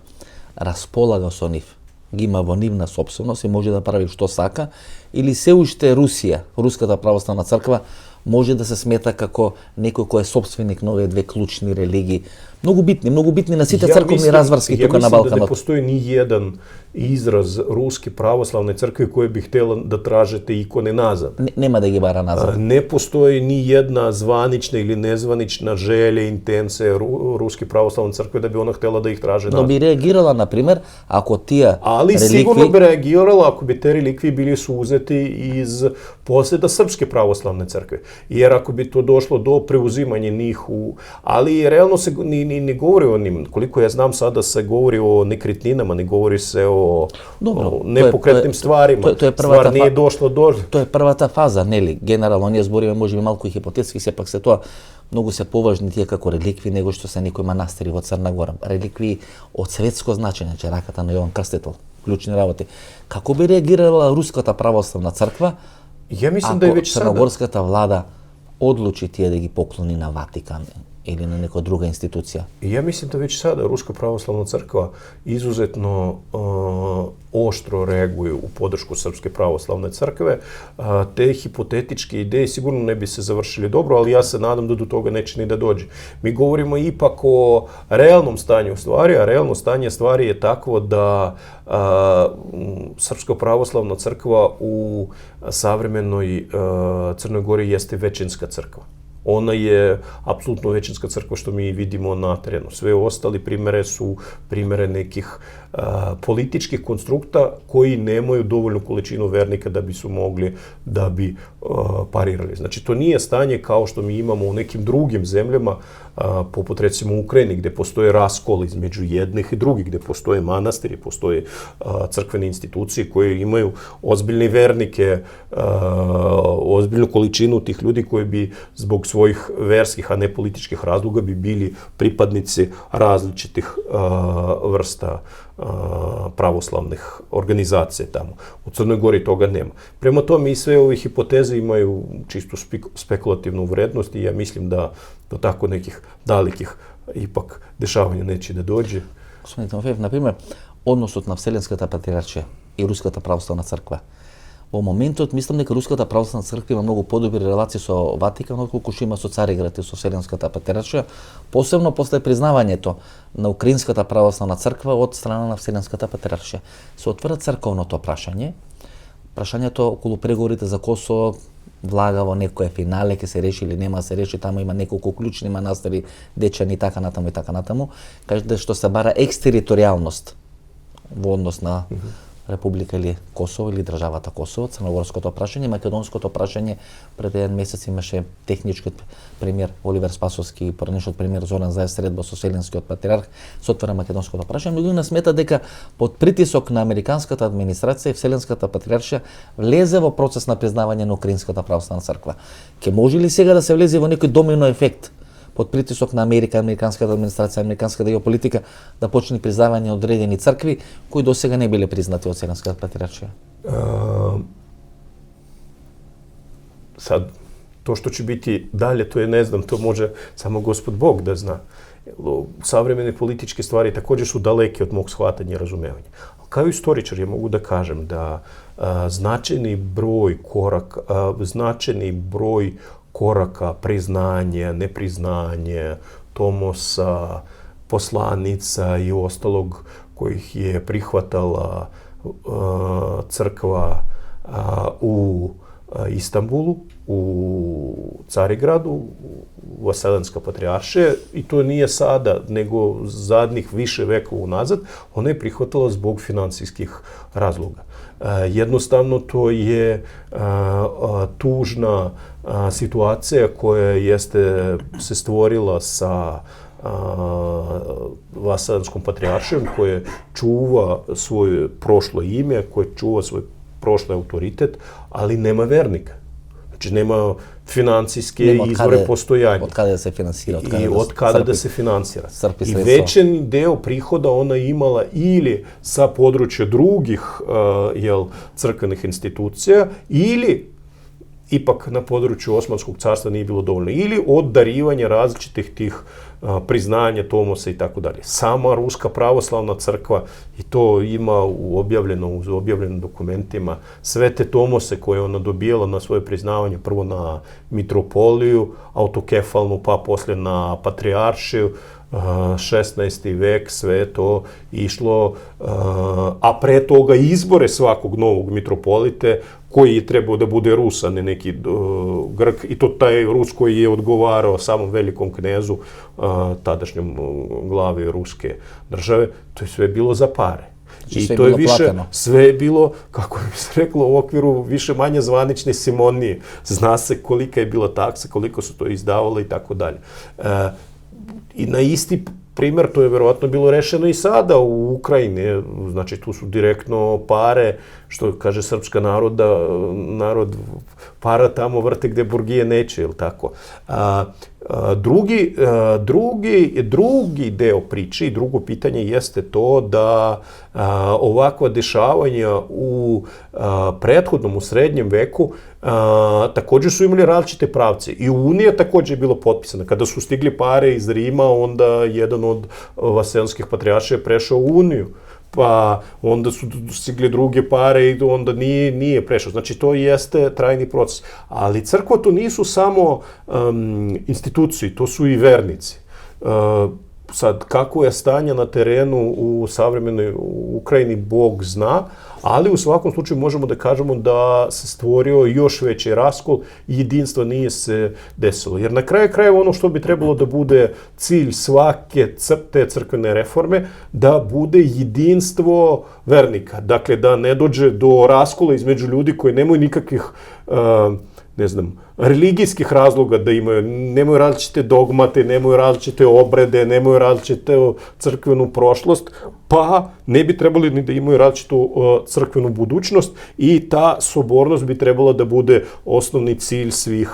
располага со нив, ги има во нивна сопственост и може да прави што сака, или се уште Русија, Руската православна црква, може да се смета како некој кој е собственик на овие две клучни религии, многу битни на сите црковни разврски тука на Балканот. Ja mislim da ne postoji ni jedan izraz Ruske pravoslavne crkve koje bi htjela da tražete ikone nazad. Nema da ги бара назад. Ne postoji ni jedna zvanična ili nezvanična želja, intencija Ruske pravoslavne crkve da bi ona htjela da ih traže nazad. Но би реагирала, на пример, ако тие Ali sigurno bi reagirala ako bi te relikvije bili su uzeti iz posjeda Srpske pravoslavne crkve. Jer ako bi to došlo do preuzimanja njih ali realno se ne govori o njim. Koliko ja znam sada se govori o nekretninama, ne govori se o nepokretnim stvarima. Stvar nije došlo do... Тоа е првата фаза, нели? Генерално, ние збориме можеби малку и хипотетски, сепак се тоа многу се поважни тие како реликви него што се некои манастири во Црна Гора. Реликви од светско значење, че раката на Јован Крстител, клучни работи. Како би реагирала Руската православна црква ако црногорската влада одлучи тие да ги поклони на Ватикан ili na neka druga institucija? Ja mislim da već sada Ruska pravoslavna crkva izuzetno oštro reaguje u podršku Srpske pravoslavne crkve. Te hipotetičke ideje sigurno ne bi se završili dobro, ali ja se nadam da do toga neće ni da dođe. Mi govorimo ipak o realnom stanju stvari, a realno stanje stvari je takvo da Srpska pravoslavna crkva u savremenoj Crnoj Gori jeste većinska crkva. Ona je apsolutno većinska crkva što mi vidimo na terenu. Sve ostali primere su primere nekih političkih konstrukta koji nemaju dovoljnu količinu vernika da bi su mogli da bi parirali. Znači, to nije stanje kao što mi imamo u nekim drugim zemljama, poput recimo u Ukrajini, gde postoje raskol između jednih i drugih, gde postoje manastiri, postoje crkvene institucije koje imaju ozbiljne vernike, ozbiljnu količinu tih ljudi koji bi zbog svojih verskih, a ne političkih razloga bi bili pripadnici različitih vrsta pravoslavnih organizacija tamo. U Crnoj Gori toga nema. Prema tome i sve ove hipoteze imaju čisto spekulativnu vrednost i ja mislim da do tako nekih dalekih ipak dešavanja neće da dođe. Господин Тимофеев, например, односот на Вселенската патриаршија и Руската православна црква. Во моментот мислам дека Руската православна црква има многу подобри релации со Ватикан отколку што има со Цариград и со Вселенската патриаршија, посебно после признавањето на Украинската православна црква од страна на Вселенската патриаршија. Се отвора црковното прашањето околу преговорите за Косово влага во некое финале, ќе се реши или нема да се реши, таму има неколку клучни манастири, дечани, така натаму и така натаму. Кажете што се бара екстериторијалност во однос на Република или Косово или државата Косово, црногорското прашање, македонското прашање. Пред еден месец имаше техничкиот премиер Оливер Спасовски и поранешниот премиер Зоран Заев средба со Вселенскиот патриарх, се отвора македонското прашање. Многу смета дека под притисок на американската администрација Вселенската патриаршија влезе во процес на признавање на Украинската православна црква. Ке може ли сега да се влезе во некој домино ефект под притисок на Америка, американската администрација, американската геополитика да почне признавање одредени цркви кои досега не биле признати од Вселенската патриаршија? Sad, to što će biti dalje, to je ne znam, to može samo Gospod Bog da zna. Savremene političke stvari također su daleke od mog shvatanja i razumevanja. Kao istoričar ja mogu da kažem da značajni broj koraka, priznanje, nepriznanje, tomosa, poslanica i ostalog kojih je prihvatala crkva u Istanbulu, u Carigradu, Vaselenska patrijaršija, i to nije sada, nego zadnjih više vekova unazad, ona je prihvatala zbog finansijskih razloga. Jednostavno to je tužna situacija koja se stvorila sa Vaselenskom patrijaršijom, koja čuva svoje prošlo ime, koja čuva svoj prošli autoritet, ali nema vernika. Znači nema financijske izvore postojanja. Od kada da se finansira? Od kada da se finansira. I većan deo prihoda ona imala ili sa područja drugih crkvenih institucija, ili ipak na području Osmanskog carstva nije bilo dovoljno. Ili od darivanja različitih tih priznanja, tomosa i tako dalje. Sama Ruska pravoslavna crkva, i to ima u objavljenim dokumentima, sve te tomose koje ona dobijala na svoje priznavanje, prvo na mitropoliju, autokefalnu, pa poslije na patrijaršiju, 16. vek, sve to išlo, a pre toga izbore svakog novog mitropolite, koji je trebao da bude Rus, a ne neki Grk, i to taj Rus koji je odgovarao samom velikom knezu, tadašnjom glavi Ruske države, to je sve bilo za pare. I to je sve je bilo, kako bi se reklo, u okviru više manje zvanične simonije. Zna se kolika je bila taksa, koliko su to izdavalo i tako dalje. I na isti primjer, to je verovatno bilo rešeno i sada u Ukrajini. Znači, tu su direktno pare, što kaže srpska narod para tamo vrte gde burgije neće, ili tako. Drugi deo priče i drugo pitanje jeste to da ovakva dešavanja u prethodnom, u srednjem veku, također su imali različite pravce. I Unija također je bilo potpisana. Kada su stigli pare iz Rima, onda jedan od vaselskih patrijaršija je prešao u Uniju. Pa onda su stigli druge pare i onda nije prešao. Znači, to jeste trajni proces. Ali crkva to nisu samo institucije, to su i vernici. Sad, kako je stanje na terenu u savremenoj Ukrajini, Bog zna, Ali u svakom slučaju možemo da kažemo da se stvorio još veći raskol i jedinstva nije se desilo. Jer na kraju krajeva ono što bi trebalo da bude cilj svake te crkvene reforme, da bude jedinstvo vernika. Dakle, da ne dođe do raskola između ljudi koji nemaju nikakvih religijskih razloga da imaju, nemaju različite dogmate, nemaju različite obrede, nemaju različite crkvenu prošlost, pa ne bi trebali ni da imaju različitu crkvenu budućnost i ta sobornost bi trebala da bude osnovni cilj svih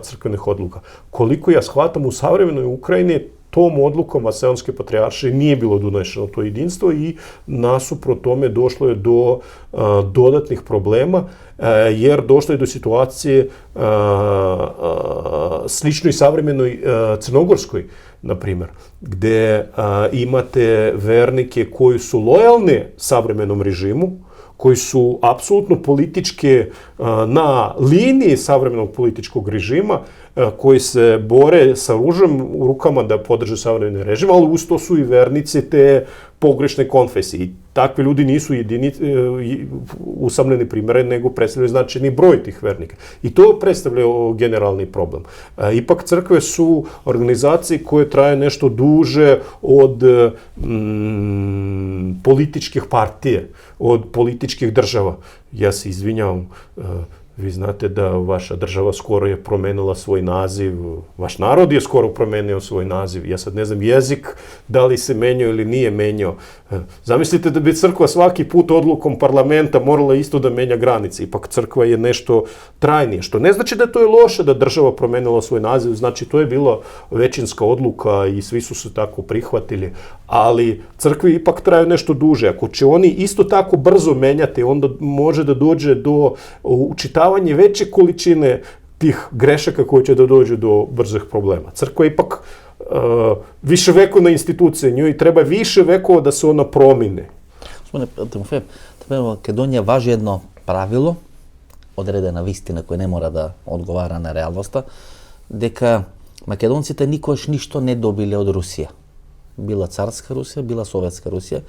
crkvenih odluka. Koliko ja shvatam, u savremenoj Ukrajini tom odlukom Vaselonske patrijaršije nije bilo donešeno to jedinstvo i nasuprot tome došlo je do dodatnih problema, jer došlo je do situacije sličnoj savremenoj Crnogorskoj, na primjer, gde imate vernike koji su lojalni savremenom režimu, koji su apsolutno politički na liniji savremenog političkog režima, koji se bore sa ružom u rukama da podrže savremeni režim, ali uz to su i vernici te pogrešne konfesije. I takvi ljudi nisu usamljeni primjere, nego predstavljaju značajni broj tih vernika. I to predstavlja generalni problem. Ipak crkve su organizacije koje traje nešto duže od političkih partije, od političkih država. Ja se izvinjavam, vi znate da vaša država skoro je promenila svoj naziv, vaš narod je skoro promenio svoj naziv. Ja sad ne znam jezik da li se menjao ili nije menjao. Zamislite da bi crkva svaki put odlukom parlamenta morala isto da menja granice. Ipak crkva je nešto trajnije, što ne znači da to je loše da država promenila svoj naziv, znači to je bila većinska odluka i svi su se tako prihvatili, ali crkve ipak traju nešto duže. Ako će oni isto tako brzo menjati, onda može da dođe do učitavanja veće količine tih grešaka koje će da dođu do brzih problema. Crkva je ipak viševekovna institucija, njoj treba više vekova da se ona promine. Gospodine Timofejev, Македонија важи едно правило, одредена вистина која не мора да одговара на реалноста, дека македонците никош ништо не добиле од Русија. Била царска Русија, била советска Русија,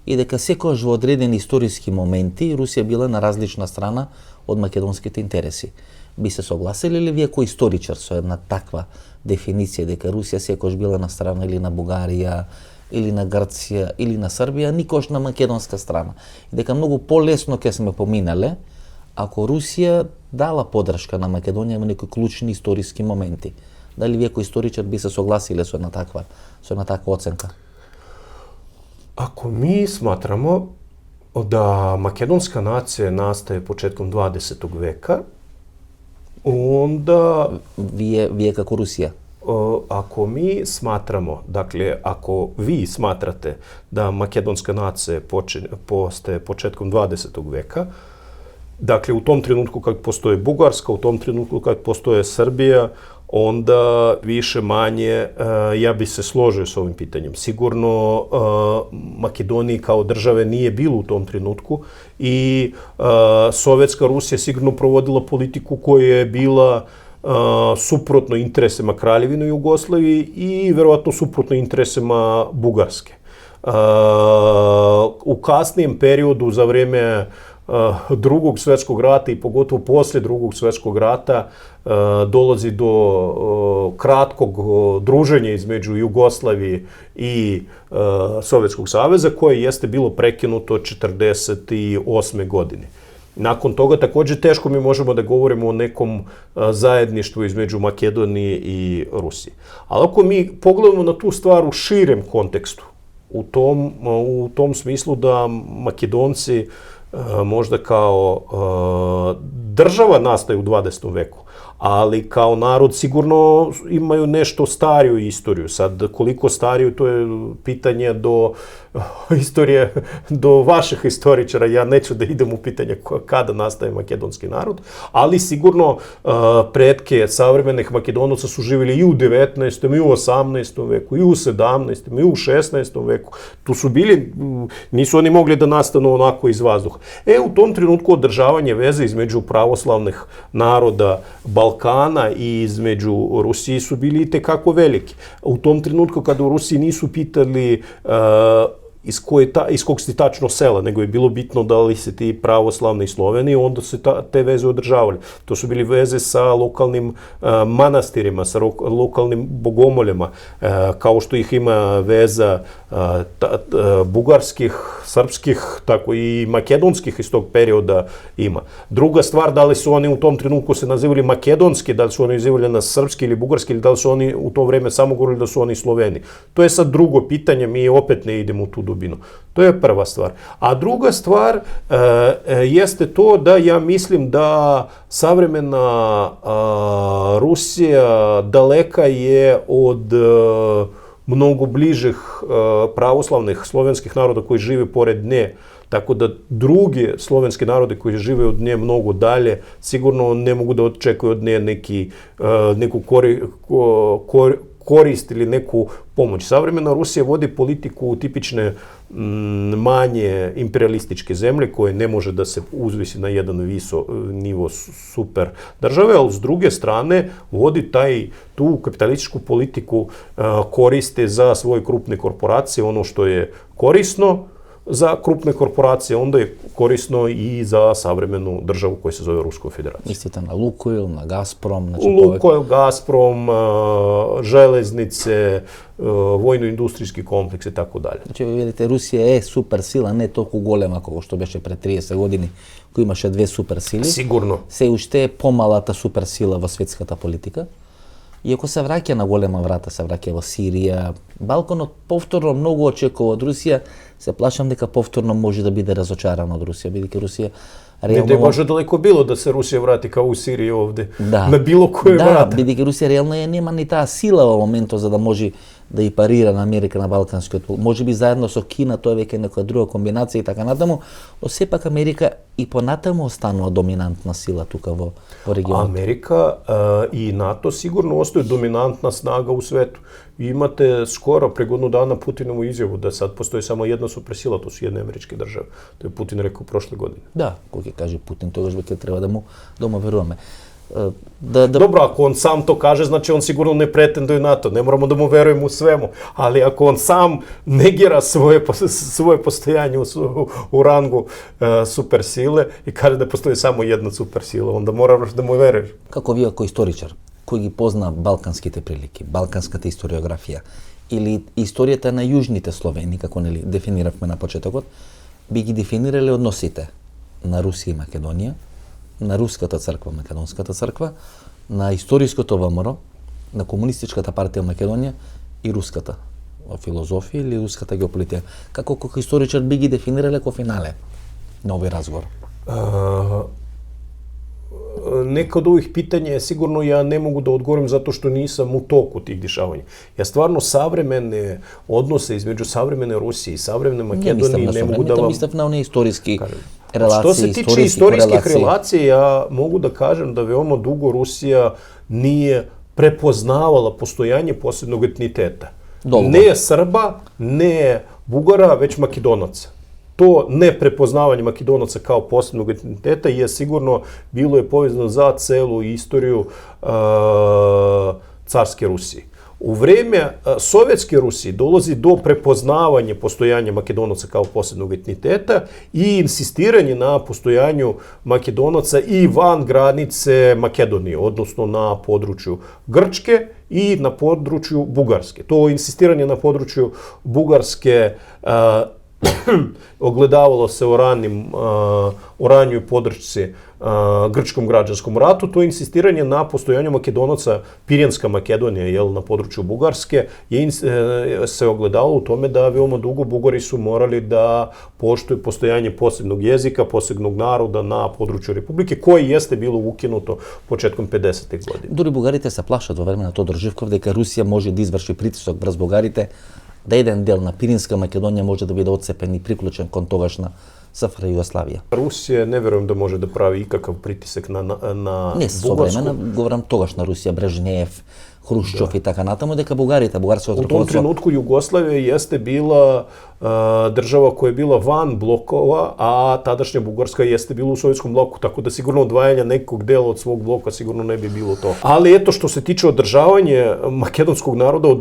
и дека секојаш во одредени историски моменти Русија била на различна страна од македонските интереси. Би се согласили ли вие кој историчар со една таква дефиниција дека Русија секојаш била на страна или на Бугарија, или на Грција, или на Србија, никош на македонска страна. И дека многу полесно ќе сме поминале ако Русија дала подршка на Македонија во некои клучни историски моменти. Дали вие кој историчар би се согласиле со една таква оценка? Ako mi smatramo da makedonska nacija nastaje početkom 20. veka, onda... Вие како Русија? Ako mi smatramo, dakle, ako vi smatrate da makedonska nacija postaje početkom 20. veka, dakle, u tom trenutku kad postoje Bugarska, u tom trenutku kad postoje Srbija, onda više manje ja bi se složio s ovim pitanjem. Sigurno Makedoniji kao države nije bilo u tom trenutku i Sovjetska Rusija sigurno provodila politiku koja je bila suprotno interesima Kraljevine Jugoslavije i verovatno suprotno interesima Bugarske. U kasnijem periodu za vreme Drugog svjetskog rata i pogotovo poslije Drugog svjetskog rata dolazi do kratkog druženja između Jugoslavije i Sovjetskog saveza koje jeste bilo prekinuto 1948. godine. Nakon toga također teško mi možemo da govorimo o nekom zajedništvu između Makedonije i Rusije. Ali ako mi pogledamo na tu stvar u širem kontekstu, u tom smislu da Makedonci možda kao država nastaje u 20. veku, ali kao narod sigurno imaju nešto stariju istoriju. Sad, koliko stariju, to je pitanje do istorije, do vaših historičara. Ja neću da idem u pitanje kada nastaje makedonski narod, ali sigurno pretke savremenih Makedonaca su živjeli i u 19. i u 18. veku, i u 17. i u 16. veku. Tu su bili, nisu oni mogli da nastanu onako iz vazduha. U tom trenutku održavanje veze između pravoslavnih naroda Balkana i između Rusije su bili itekako veliki. U tom trenutku kada u Rusiji nisu pitali iz kog si tačno sela, nego je bilo bitno da li si ti pravoslavni Sloveni, onda se te veze održavali. To su bili veze sa lokalnim manastirima, sa lokalnim bogomoljama, kao što ih ima veza bugarskih, srpskih, tako i makedonskih iz tog perioda ima. Druga stvar, da li su oni u tom trenutku se nazivali makedonski, da li su oni nazivali na srpski ili bugarski, ili da li su oni u to vreme samo govorili da su oni Sloveni. To je sad drugo pitanje, mi opet ne idemo u tu dubinu. To je prva stvar. A druga stvar jeste to da ja mislim da savremena Rusija daleka je od mnogo bližih pravoslavnih slovenskih naroda koji žive pored nje. Tako da drugi slovenski narodi koji žive od nje mnogo dalje sigurno ne mogu da očekuju od nje neku korist ili neku pomoć. Savremena Rusija vodi politiku tipične manje imperialističke zemlje koje ne može da se uzvisi na jedan nivo super države, ali s druge strane vodi tu kapitalističku politiku koriste za svoje krupne korporacije, ono što je korisno za krupne korporacije, onda je korisno i za savremenu državu koja se zove Rusku federaciju. Mislite na Lukoil, na Gazprom? Lukoil, Gazprom, železnice, vojno-industrijski kompleks i tako dalje. Znači, vi vidite, Rusija je super sila, ne toliko golema kao što беше pre 30 години, кој имаше две супер сили. Сигурно. Се уште е помалата супер сила во светската политика. И ако се враќа на голема врата, се враќа во Сирија, Балканот повторно многу очекува од Русија, се плашам дека повторно може да биде разочарана од Русија, бидејќи Русија реално... Не може далеко било да се Русија врати као у Сирија овде, на било кој врата. Да, бидејќи Русија реално нема ни таа сила во моментот за да може да и парира на Америка на Балканскиот пол. Може би заедно со Кина, тоа е веќе некоја друга комбинација и така натаму, но сепак Америка и понатаму останува доминантна сила тука во регионот. Америка и НАТО сигурно остају доминантна снага у свету. И имате скоро, pre godinu dana, Putinovu izjavu da sad postoji samo jedna supersila, to su Sjedinjene Američke Države. To je Putin rekao prošle godine. Да, кој ќе каже Путин, тогаш веќе треба да му веруваме. Dobro, ako on sam to kaže, znači on sigurno ne pretenduje na to. Ne moramo da mu verujemo u svemu. Ali ako on sam negira svoje postojanje u rangu supersile i kaže da postoji samo jedna supersila, onda moraš da mu veruješ. Како вие како историчар, кој ги позна балканските прилики, балканската историографија или историјата на јужните Словени, како нели дефиниравме на почетокот, би ги дефинирале односите на Русија и Македонија, на Руската црква, Македонската црква, на историското ВМРО, на Комунистичката партија Македонија и Руската филозофија или Руската геополитика. Како историчар би ги дефинирале ко финале на овој разговор? Neka od ovih pitanja sigurno ja ne mogu da odgovorim zato što nisam u toku tih dešavanja. Ja stvarno savremene odnose između savremene Rusije i savremene Makedonije ne mogu da vam... Mislim na one istorijski relacije. Što se tiče istorijskih relacija, ja mogu da kažem da veoma dugo Rusija nije prepoznavala postojanje posebnog etniteta. Ne Srba, ne Bugara, već Makedonaca. To neprepoznavanje Makedonaca kao posebnog etniteta je sigurno bilo je povezano za celu istoriju carske Rusije. U vreme Sovjetske Rusije dolazi do prepoznavanja postojanja Makedonaca kao posebnog etniteta i insistiranje na postojanju Makedonaca i van granice Makedonije, odnosno na području Grčke i na području Bugarske. To insistiranje na području Bugarske ogledavalo se u ranijoj podršci grčkom građanskom ratu, to insistiranje na postojanju Makedonaca, Pirinska Makedonija, na području Bugarske, se ogledalo u tome da veoma dugo Bugari su morali da poštuju postojanje posebnog jezika, posebnog naroda na području Republike, koje jeste bilo ukinuto početkom 50. godina. Дури бугарите се плашат во време на Тодор Живков дека Русија може да изврши притисок врз бугарите, да еден дел на Пиринска Македонија може да биде отцепен и приклучен кон тогашна SFRJ Jugoslavija. Rusija ne vjerujem da može da pravi ikakav pritisak na Не со Bugarsku. времена, говорам тогашна Русија, Брежнеев, Хрушчов и така натаму, дека бугарите, бугарското U tom руководство trenutku Jugoslavija jeste bila država koja je bila van blokova, a tadašnja Bugarska jeste bila u sovjetskom bloku, tako da sigurno odvajanja nekog dela od svog bloka sigurno ne bi bilo to. Ali eto, što se tiče održavanja makedonskog naroda u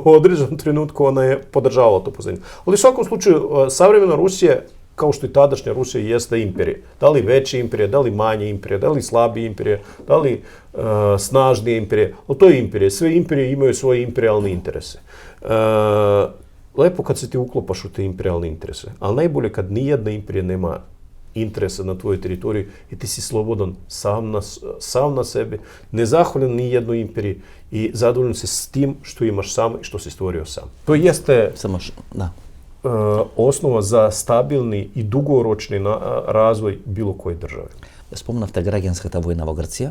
određenom trenutku, ona je podržavala to pozadnje. Ali u svakom slučaju, savremena Rusija, kao što i tadašnja Rusija, jeste imperija. Da li veće imperije, da li manje imperije, da li slabije imperije, da li snažnije imperije, ali to je imperija. Sve imperije imaju svoje imperijalne interese. Lepo kad se ti uklopaš u te imperijalne interese, ali najbolje kad nijedna imperija nema interesa na tvojoj teritoriji i ti si slobodan sam na sebi, nezahvaljan ni jednoj imperiji i zadovoljan se s tim što imaš sam i što si stvorio sam. To jeste да. Osnova za stabilni i dugoročni razvoj bilo koje države. Спомнавте граѓанската војна во Грција,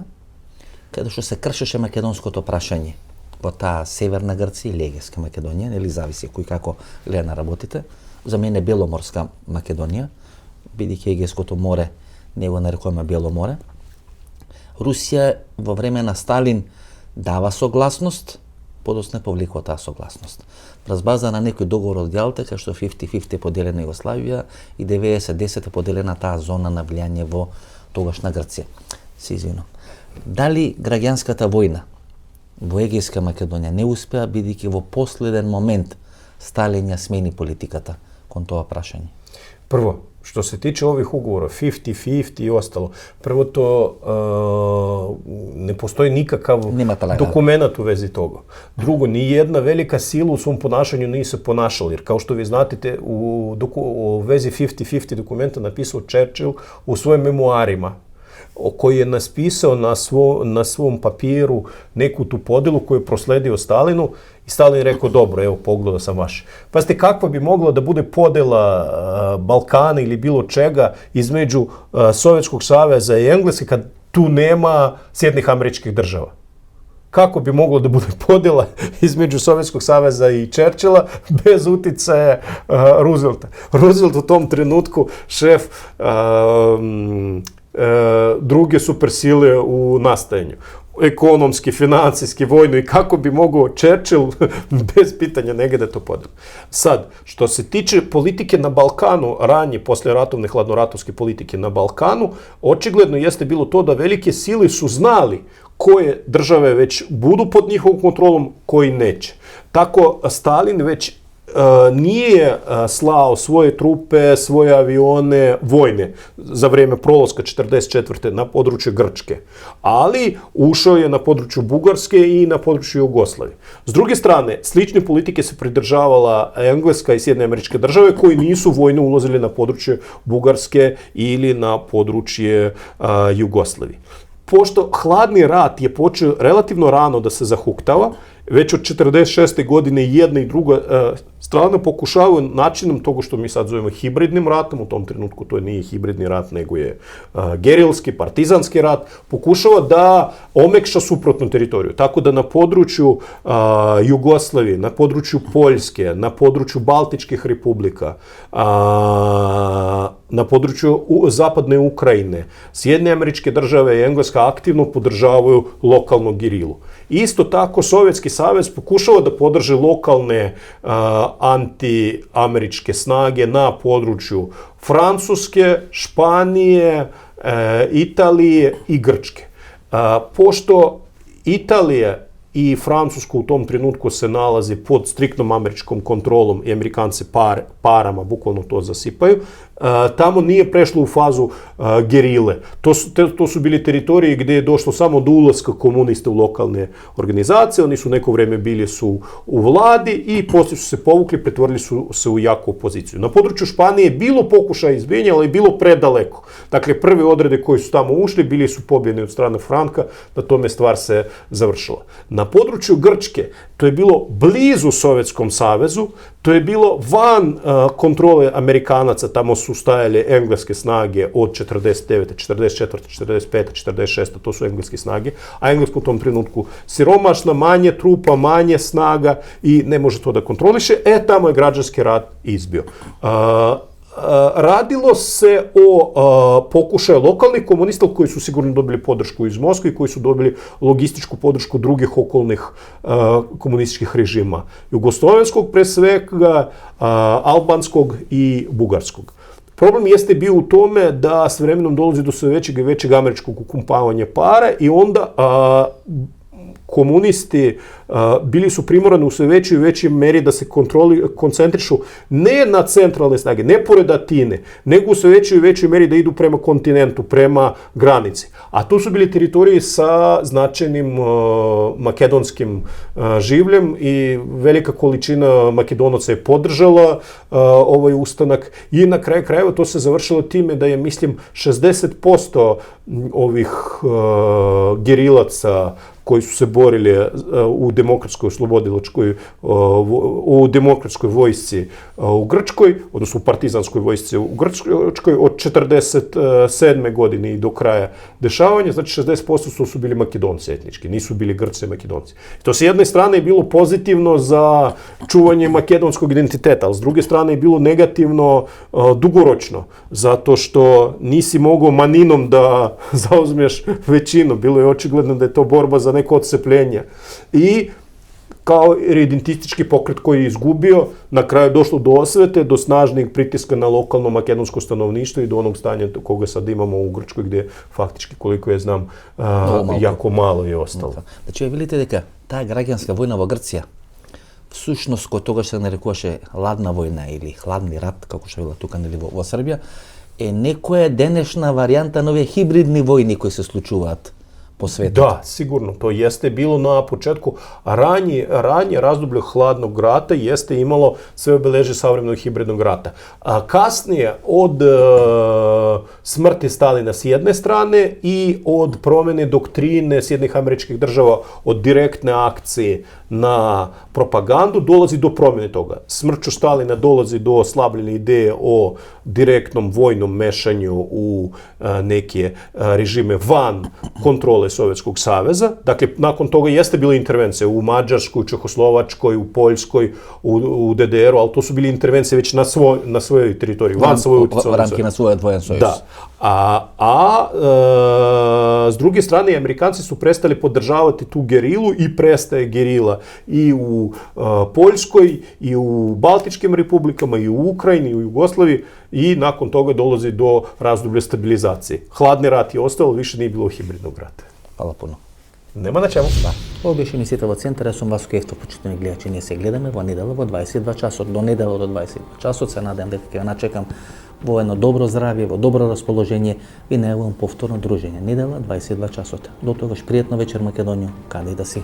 каде што се кршеше македонското прашање во таа северна Грција или Егејска Македонија, нели зависи кој како гледа на работите. За мене Беломорска Македонија, бидејќи Егејското море не го нарекуваме Бело море. Русија во време на Сталин дава согласност, подоцна повлекува таа согласност. Врз база на некој договор од Јалта, кај што 50-50 поделена Југославија и 90-10 поделена таа зона на влијание во тогашна Грција. Се извинувам. Дали граѓанската војна во Егејска Македонија не успеа, бидејќи во последен момент Сталин ја смени политиката кон тоа прашање? Prvo, što se tiče ovih ugovora, 50-50 i ostalo, prvo to ne postoji nikakav dokument u vezi toga. Drugo, ni jedna velika sila u svom ponašanju nije se ponašala, jer kao što vi znate, u vezi 50-50 dokumenta napisao Churchill u svojim memoarima, koji je naspisao na svom papiru neku tu podelu koju je prosledio Stalinu i Stalin rekao, dobro, evo, pogledao sam vaše. Pazite, kakva bi mogla da bude podela Balkana ili bilo čega između Sovjetskog saveza i Engleske kad tu nema Sjedinjenih Američkih Država? Kako bi moglo da bude podela između Sovjetskog saveza i Churchilla bez uticaja Roosevelta? Roosevelt u tom trenutku šef druge supersile u nastajanju. Ekonomski, financijski, vojno i kako bi mogao Churchill bez pitanja negde to podeli. Sad, što se tiče politike na Balkanu, ranje, posleratovne hladnoratovske politike na Balkanu, očigledno jeste bilo to da velike sile su znali koje države već budu pod njihovom kontrolom, koji neće. Tako Stalin već nije slao svoje trupe, svoje avione vojne za vrijeme prolaska 1944. na područje Grčke, ali ušao je na području Bugarske i na području Jugoslavije. S druge strane, slične politike se pridržavala Engleska i Sjedinjene Američke Države koji nisu vojno ulazili na područje Bugarske ili na područje Jugoslavije. Pošto hladni rat je počeo relativno rano da se zahuktava, već od 1946. godine jedna i druga strana pokušavaju načinom toga što mi sad zovemo hibridnim ratom, u tom trenutku to nije hibridni rat, nego je gerilski, partizanski rat, pokušava da omekša suprotnu teritoriju. Tako da na području Jugoslavije, na području Poljske, na području Baltičkih republika, na području zapadne Ukrajine, Sjedinjene Američke Države i Engleska aktivno podržavaju lokalnu gerilu. Isto tako Sovjetski savez pokušava da podrži lokalne antiameričke snage na području Francuske, Španije, Italije i Grčke. Pošto Italija i Francusko u tom trenutku se nalazi pod striktnom američkom kontrolom i Amerikanci parama bukvalno to zasipaju, tamo nije prešlo u fazu gerile. To su bili teritoriji gdje je došlo samo do ulaska komunista u lokalne organizacije, oni su neko vreme bili u vladi i poslije su se povukli, pretvorili su se u jaku opoziciju. Na području Španije je bilo pokušaja izbijanja, ali je bilo predaleko. Dakle, prve odrede koji su tamo ušli bili su pobjeni od strane Franka, na tome stvar se završila. Na području Grčke to je bilo blizu Sovjetskom savezu, to je bilo van kontrole Amerikanaca, tamo su stajale engleske snage od 49. 44. 45. 46. to su engleske snage, a Engleska u tom trenutku siromašna, manje trupa, manje snaga i ne može to da kontroliše, tamo je građanski rat izbio. radilo se o pokušaju lokalnih komunista koji su sigurno dobili podršku iz Moskve i koji su dobili logističku podršku drugih okolnih komunističkih režima. Jugoslovenskog pre svega, albanskog i bugarskog. Problem jeste bio u tome da s vremenom dolazi do sve većeg i većeg američkog ukumpavanja para i onda komunisti bili su primorani u sve većoj i većoj meri da se koncentrišu ne na centralne snage, ne pored Atine, nego u sve većoj i većoj meri da idu prema kontinentu, prema granici. A tu su bili teritoriji sa značajnim makedonskim življem i velika količina Makedonaca je podržala ovaj ustanak i na kraju krajeva to se završilo time da je, mislim, 60% ovih gerilaca koji su se borili u demokratskoj oslobodilačkoj, u demokratskoj vojsci u Grčkoj, odnosno u partizanskoj vojsci u Grčkoj od 47. godine i do kraja dešavanja, znači 60% su bili Makedonci etnički, nisu bili Grci i Makedonci. To s jedne strane je bilo pozitivno za čuvanje makedonskog identiteta, ali s druge strane je bilo negativno dugoročno, zato što nisi mogao maninom da zauzmeš većinu, bilo je očigledno da je to borba za neko odcepljenje. I kao identistički pokret koji je izgubio, na kraju je došlo do osvete, do snažnih pritiska na lokalno makedonsko stanovništvo i do onog stanja koga sad imamo u Grčkoj, gdje faktički, koliko je znam, jako malo je ostalo. Значи, ве видите дека таа граѓанска војна во Грција, всушност кој тогаш се нарекуваше ладна војна или хладни рат, како што вела тука нели во Србија, е некоја денешна варијанта на овие хибридни војни кои се случуваат po svetu. Da, sigurno. To jeste bilo na početku. Ranje razdoblje hladnog rata jeste imalo sve obeleže savremenog hibridnog rata. A kasnije od smrti Stalina s jedne strane i od promjene doktrine Sjedinjenih Američkih Država od direktne akcije na propagandu dolazi do promjene toga. Smrću Stalina dolazi do oslabljene ideje o direktnom vojnom mešanju u neke režime van kontrole Sovjetskog saveza. Dakle, nakon toga jeste bila intervencija u Mađarskoj, Čehoslovačkoj, u Poljskoj, u DDR-u, ali to su bili intervencije već na svojoj teritoriji, van svoje utjecovne zone. Ramke na svoj odvojen sojuz. Da. S druge strane, Amerikanci su prestali podržavati tu gerilu i prestaje gerila i u Poljskoj, i u Baltičkim republikama, i u Ukrajini, i u Jugoslaviji i nakon toga dolazi do razdoblja stabilizacije. Hladni rat je ostao, više nije bilo hibridnog rata. Hvala puno. Нема на чему. Да. Ovo беше емисијата во Центар, јас сум Васко Евтов, почитувани гледачи. Ние се гледаме во недела во 22 часот, до недела до 22 часот. Се надевам дека ќе ве начекам во едно добро здравје, во добро расположение и најавувам повторно дружење. Недела 22 часот. До тогаш пријатна вечер Македонија, каде и да си.